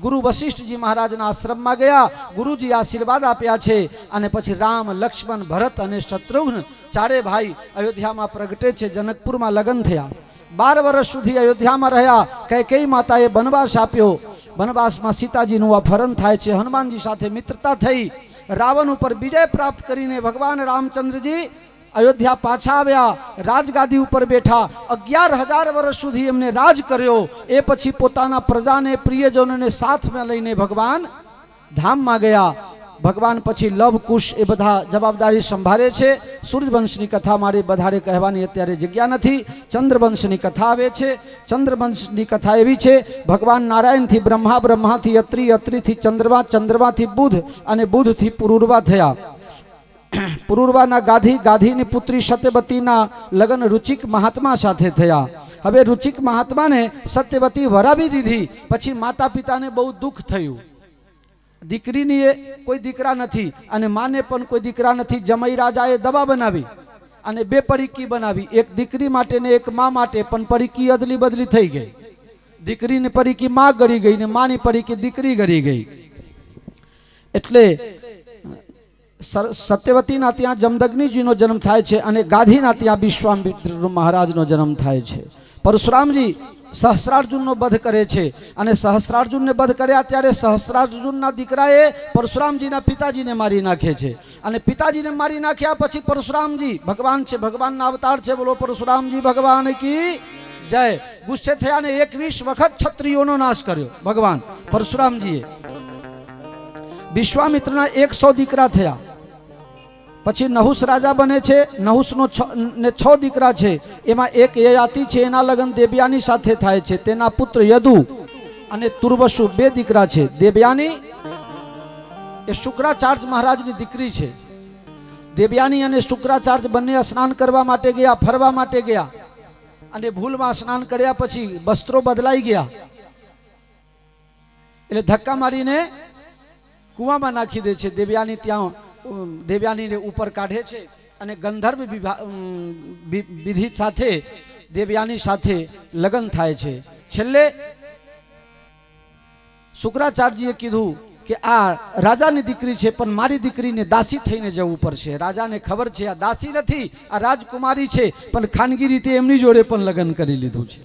ગુરુ વશિષ્ઠજી મહારાજના આશ્રમમાં ગયા. ગુરુજી આશીર્વાદ આપ્યા છે અને પછી રામ, લક્ષ્મણ, ભરત અને શત્રુઘ્ન 4 ભાઈ અયોધ્યામાં પ્રગટે છે. જનકપુરમાં લગ્ન થયા. 12 વર્ષ સુધી અયોધ્યામાં રહ્યા. કૈકેયી માતાએ વનવાસ આપ્યો. વનવાસમાં સીતાજીનું અપહરણ થાય છે. હનુમાનજી સાથે મિત્રતા થઈ. રાવણ ઉપર વિજય પ્રાપ્ત કરીને ભગવાન રામચંદ્રજી અયોધ્યા પાછા આવ્યા. રાજગાદી ઉપર બેઠા. 11,000 વર્ષ સુધી એમને રાજ કર્યો. એ પછી પોતાના પ્રજાને, પ્રિયજનોને સાથમાં લઈને ભગવાન ધામમાં ગયા. ભગવાન પછી લવ, કુશ એ બધા જવાબદારી સંભાળે છે. સૂર્યવંશની કથા મારે વધારે કહેવાની અત્યારે જગ્યા નથી. ચંદ્રવંશની કથા આવે છે. ચંદ્રવંશની કથા એવી છે, ભગવાન નારાયણથી બ્રહ્મા, બ્રહ્માથી અત્રિ, અત્રિથી ચંદ્રમા, ચંદ્રમાથી બુધ અને બુધથી પુરુરવા થયા. પુરુરવાના ગાધી, ગાધીની પુત્રી સત્યવતીના લગ્ન રુચિક મહાત્મા સાથે થયા. હવે રુચિક મહાત્માને સત્યવતી વરાવી દીધી. પછી માતા પિતાને બહુ દુઃખ થયું. દીકરીની કોઈ દીકરા નથી અને માને પણ કોઈ દીકરા નથી. જમઈ રાજાએ દવા બનાવી અને 2 પડીકી બનાવી, એક દીકરી માટે ને એક મા માટે. પણ પડીકી અદલી બદલી થઈ ગઈ. દીકરીની પડીકી મા ગળી ગઈ ને માની પડીકી દીકરી ગળી ગઈ. એટલે સત્યવતીના ત્યાં જમદગ્નિજીનો જન્મ થાય છે અને ગાધીના ત્યાં વિશ્વામિત્ર મહારાજનો જન્મ થાય છે. પરશુરામજી સહસ્રાર્જુનનો વધ કરે છે અને સહસ્રાર્જુનને વધ કર્યા ત્યારે સહસ્રાર્જુનના દીકરાએ પરશુરામજીના પિતાજીને મારી નાખે છે. અને પિતાજીને મારી નાખ્યા પછી પરશુરામજી ભગવાન છે, ભગવાનના અવતાર છે. બોલો પરશુરામજી ભગવાન કી જય. ગુસ્સે થયા ને 21 વખત ક્ષત્રિયોનો નાશ કર્યો ભગવાન પરશુરામજીએ. વિશ્વામિત્રના 100 દીકરા થયા. પછી નહુસ રાજા બને છે. નહુસનો 6 દીકરા છે. એમાં એક યયાતિ છે, એના લગ્ન દેવયાની સાથે થાય છે. તેના પુત્ર યદુ અને તુર્વસુ 2 દીકરા છે. દેવયાની એ શુક્રાચાર્ય મહારાજની દીકરી છે. દેવયાની અને શુક્રાચાર્ય બંને સ્નાન કરવા માટે ગયા, ફરવા માટે ગયા અને ભૂલમાં સ્નાન કર્યા પછી વસ્ત્રો બદલાઈ ગયા. એટલે ધક્કા મારીને કૂવામાં નાખી દે છે. દેવયાની ત્યાં દેવયાનીને ઉપર કાઢે છે અને ગંધર્વ વિધિ સાથે દેવયાની સાથે લગ્ન થાય છે. છેલ્લે શુક્રાચાર્યજીએ કીધું કે આ રાજાની દીકરી છે, પણ મારી દીકરીને દાસી થઈને જવું પડશે. રાજાને ખબર છે આ દાસી નથી, આ રાજકુમારી છે, પણ ખાનગી રીતે એમની જોડે પણ લગ્ન કરી લીધું છે.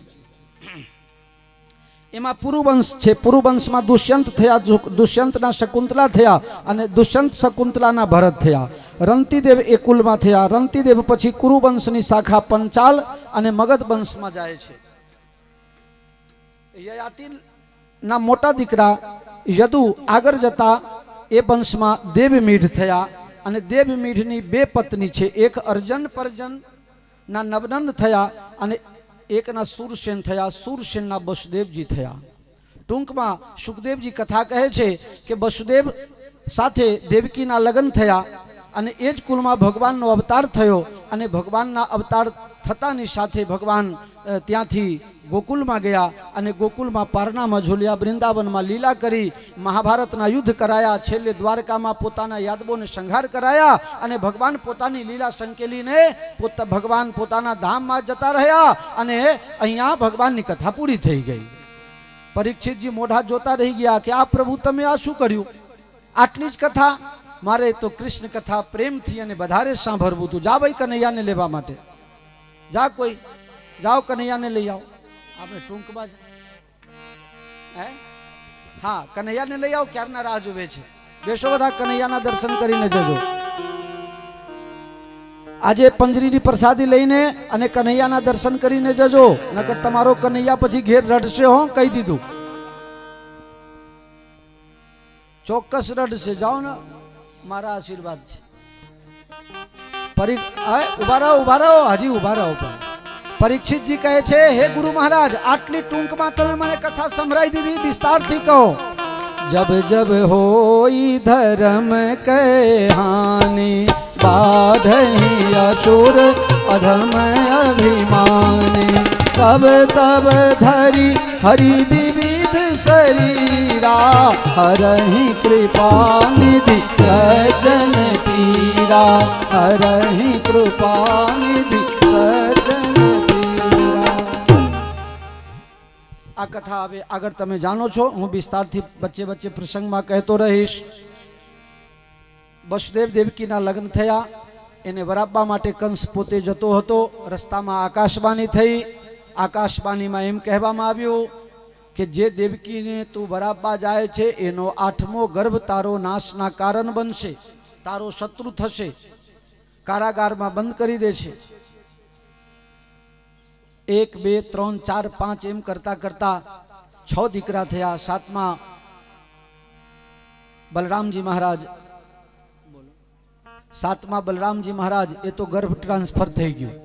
એમાં પુરુવંશ છે. પુરુવંશમાં દુષ્યંત થયા, દુષ્યંતના શકુંતલા થયા અને દુષ્યંત શકુંતલાના ભરત થયા. રંતિદેવ એ કુલમાં થયા. રંતિદેવ પછી કુરુવંશની શાખા પંચાલ અને મગધ વંશમાં જાય છે. યયાતિના મોટા દીકરા યદુ આગળ જતા એ વંશમાં દેવમીઢ થયા અને દેવમીઢની બે પત્ની છે. એક અર્જન પરજનના નવનંદ થયા અને એકના સુરસેન થયા. સુરસેનના વસુદેવજી થયા. ટૂંકમાં સુખદેવજી કથા કહે છે કે વસુદેવ સાથે દેવકીના લગ્ન થયા અને એ જ કુલમાં ભગવાનનો અવતાર થયો અને ભગવાનના અવતાર થતાની સાથે ભગવાન ત્યાંથી ગોકુલમાં ગયા અને ગોકુલમાં પારનામાં ઝૂલ્યા, વૃંદાવનમાં લીલા કરી, મહાભારતના યુદ્ધ કરાયા, છેલ્લે દ્વારકામાં પોતાના યાદવોને સંહાર કરાયા અને ભગવાન પોતાની લીલા સંકેલીને ભગવાન પોતાના ધામમાં જતા રહ્યા અને અહીંયા ભગવાનની કથા પૂરી થઈ ગઈ. પરીક્ષિતજી મોઢા જોતા રહી ગયા કે આ પ્રભુ તમે આ શું કર્યું? આટલી જ કથા? મારે તો કૃષ્ણ કથા પ્રેમથી અને વધારે સાંભળવું હતું. જા ભાઈ કનૈયાને લેવા માટે જા, કોઈ જાઓ કનૈયાને લઈ આવો. આપણે ટૂંકમાં હા કનૈયાને લઈ આવો, ક્યારના રાહ જોવે છે. બેસો બધા, કનૈયાના દર્શન કરીને જજો. આજે પંજરીની પ્રસાદી લઈને અને કનૈયાના દર્શન કરીને જજો, નકર તમારો કનૈયા પછી ઘેર રડશે. હો, કહી દીધું, ચોક્કસ રડશે. જાઓ ને, મારા આશીર્વાદ છે. ઉભા રહો, હજી ઉભા રહો. પરીક્ષિતજી કહે છે, હે ગુરુ મહારાજ, આટલી ટૂંકમાં તમે મને કથા સંભળાઈ દીધી, વિસ્તારથી કહો. જબ જબ હોઈ ધર્મ કે હાનિ, બાઢઈ અચુર અધમ અભિમાની, તબ તબ ધરી હરિ વિવિધ શરીરા, હરહિ કૃપા નિધિ સજ્જન પીરા, હરહિ કૃપા નિધિ સજ્જન. આ કથા હવે આગળ તમે જાણો છો. હું વિસ્તારથી વચ્ચે વચ્ચે પ્રસંગમાં કહેતો રહીશ. વસુદેવ દેવકીના લગ્ન થયા. એને વરાપવા માટે કંસ પોતે જતો હતો. રસ્તામાં આકાશવાણી થઈ. આકાશવાણીમાં એમ કહેવામાં આવ્યું કે જે દેવકીને તું વરાપવા જાય છે એનો 8મો ગર્ભ તારો નાશના કારણ બનશે, તારો શત્રુ થશે, કારાગારમાં બંધ કરી દેશે. 1 2 3 4 5 એમ કરતા કરતા 6 દીકરા થયા. 7મા બલરામજી મહારાજ, 7મા બલરામજી મહારાજ એ તો ગર્ભ ટ્રાન્સફર થઈ ગયું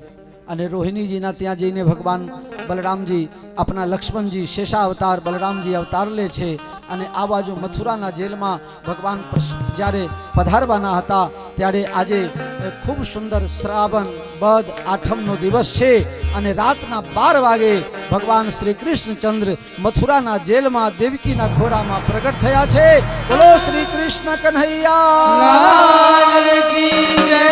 અને રોહિણીજીના ત્યાં જઈને ભગવાન બલરામજી આપણા લક્ષ્મણજી શેષા અવતાર બલરામજી અવતાર લે છે અને આ બાજુ મથુરાના જેલમાં ભગવાન જ્યારે પધારવાના હતા ત્યારે આજે ખૂબ સુંદર શ્રાવણ બદ 8મનો દિવસ છે અને રાતના 12 વાગે ભગવાન શ્રી કૃષ્ણચંદ્ર મથુરાના જેલમાં દેવકીના ખોરામાં પ્રગટ થયા છે. બોલો શ્રી કૃષ્ણ કન્હૈયા કી જય.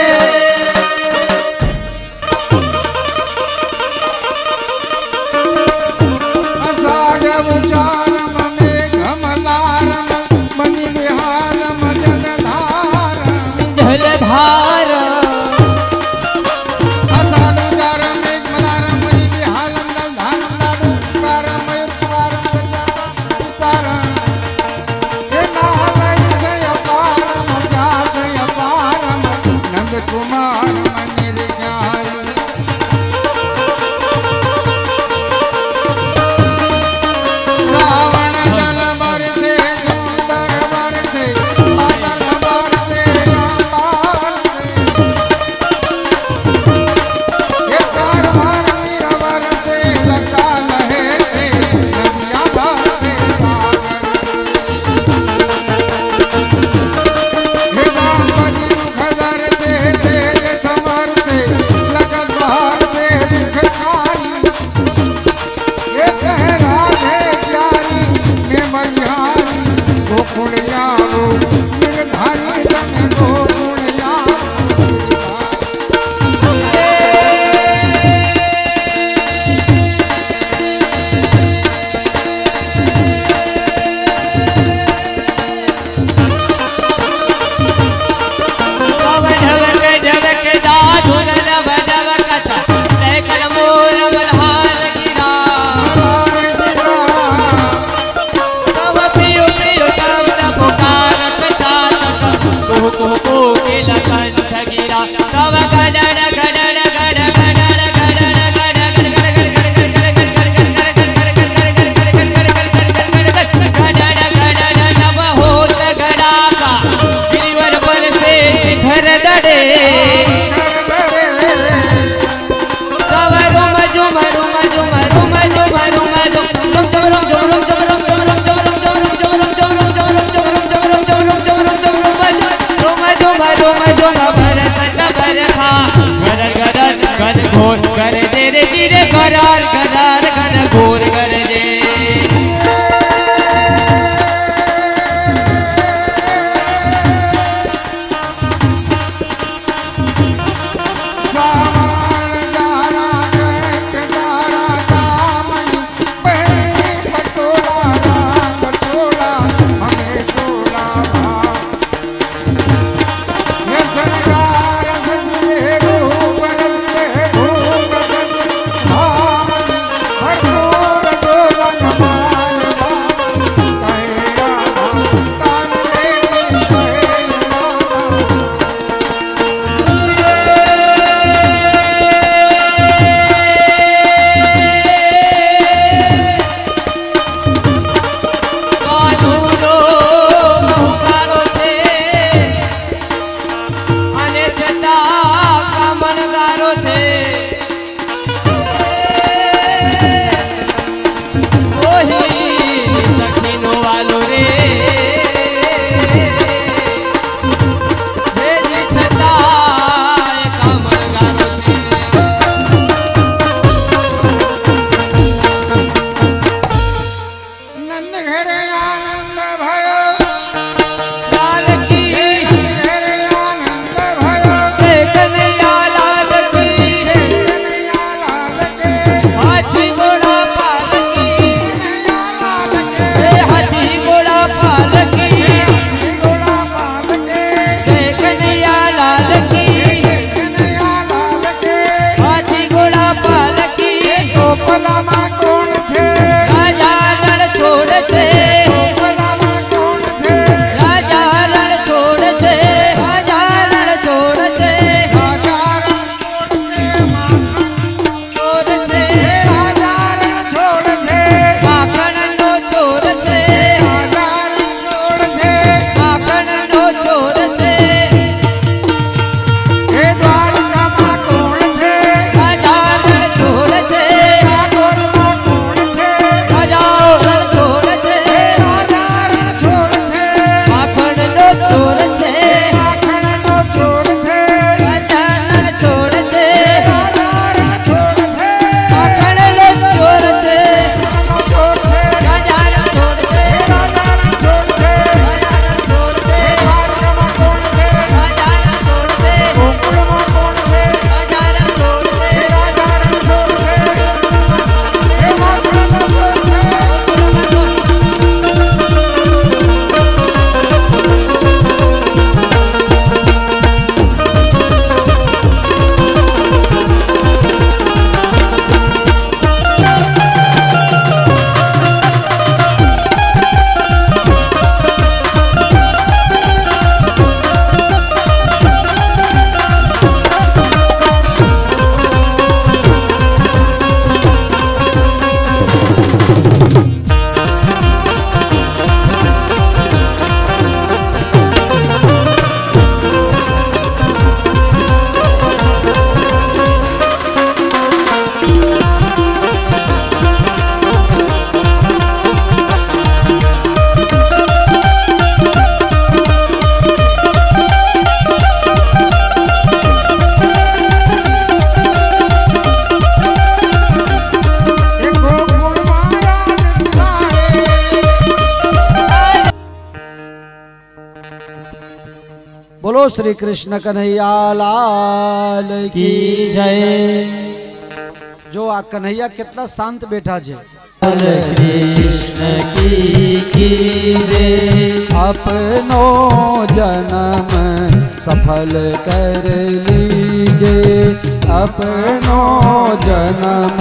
કુમાર तेरे जीरे गरार गरार घन घोर गरजे बोलो श्री कृष्ण कन्हैया लाल की जय। जो आ कन्हैया कितना शांत बैठा छे। कृष्ण की जय। अपनो जन्म सफल कर लीजे, अपनो जन्म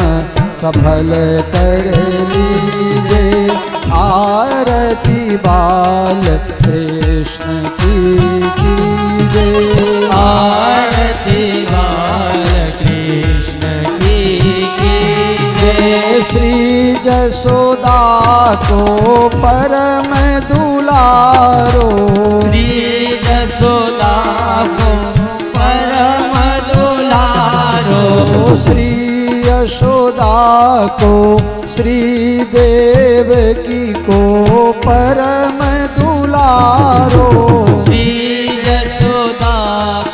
सफल कर लीजे। आरती बाल कृष्ण की जय। आरती बाल कृष्ण की जय। श्री जसोदा को परम दुलारो, श्री जसोदा को परम दुलारो। श्री यशोदा को श्री देवकी को परम दुलारो। श्री यशोदा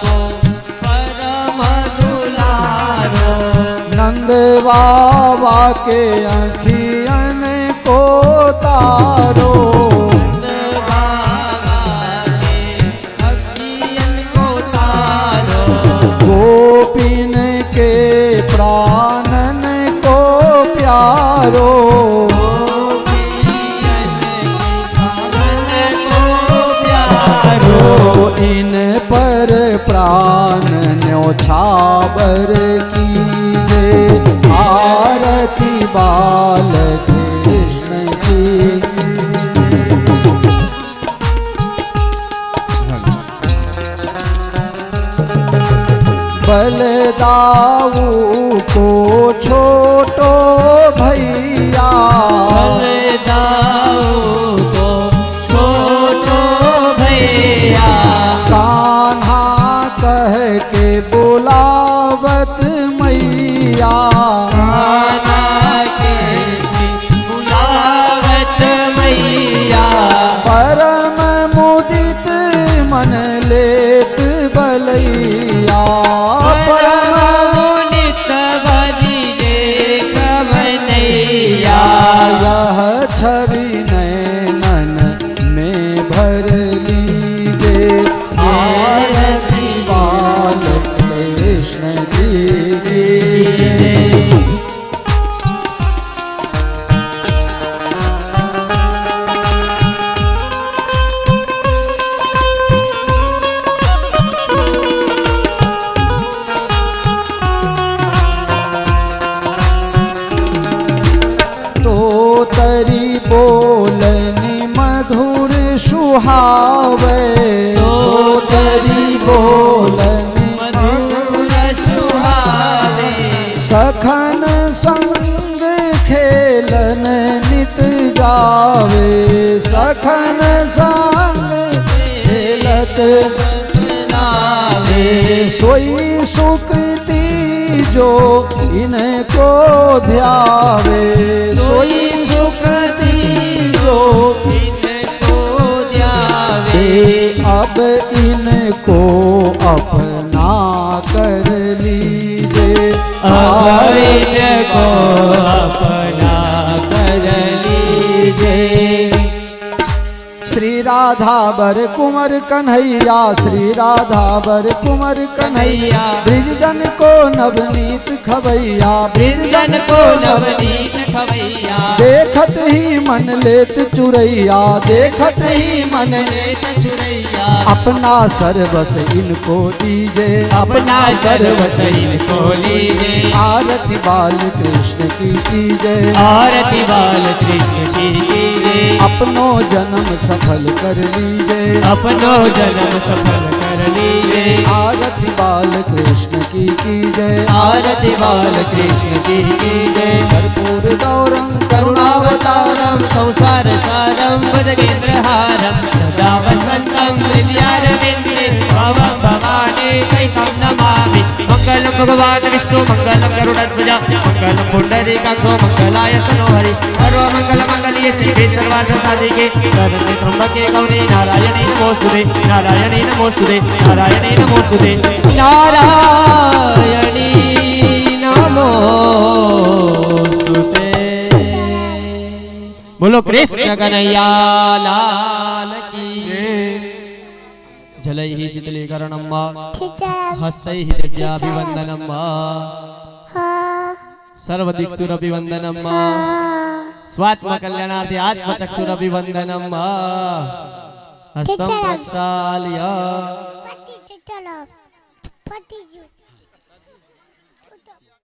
को परम दुलारो। नंद बाबा के अखियन को तारो गोपिन के प्राणन को प्यारो इन पर प्राण न्योछावर कीजे आरती बाल कृष्ण की बलदाऊ को छोटो भैया कान्हा कह के बुलावत मैया परम मुदित मन लेत बलैया परम यह छवि नैनन में भर लीजे आरती बाल कृष्ण जी की। तो तरी बोलनी मधुर सुहावे तो तरी बोलनी सखन संग खेलन नित जावे सखन संग खेलत सोई सुकृति जो इनको ध्यावे सोई सुकृति जो इनको ध्यावे अब इनको अपना कर लीजे अब इनको अपना कर लीजे श्री राधा बर कुंवर कन्हैया श्री राधा बर कुंवर कन्हैया ब्रिजगन को नवनीत खवैया ब्रिजगन को नवनीत खवैया देखत ही मन लेत चुरैया देखत ही मन लेत चुरैया अपना सर्वस इनको दीजे अपना सर्वस इनको लीजे आरती बाल कृष्ण की कीजे आरती बाल कृष्ण की कीजे अपनो जन्म सफल कर लीजे अपनो जन्म सफल कर लीजे आरती बाल कृष्ण की कीजे आरती बाल कृष्ण की कीजे कर्पूर गौरम करुणावतारम संसार सारम भजगेन्द्रहारम सदा वसंतम हृदयारविंदे भवं भवानी सहितं नमामि मंगलम भगवान विष्णु मंगलम गरुड़ध्वज मंगलम पुंडरीकाक्षो मंगलाय तनोहरि सर्वमंगल मंगल्ये शिवे सर्वार्थ साधिके शरण्ये त्र्यंबके गौरी नारायणी नमोस्तुते नारायणी नमोस्तुते नारायणी नमोस्तुते नारायणी नमोस्तुते। बोलो कृष्ण कन्हैया लाल की जलैः शीतलीकरणं वा हस्तैः दिव्याभिवन्दनं वा सर्वदिक्सुरभिवन्दनं वा स्वात्मकल्याणार्थे आत्मचक्षुरभिवन्दनं वा हस्तं प्रक्षाल्य Pati,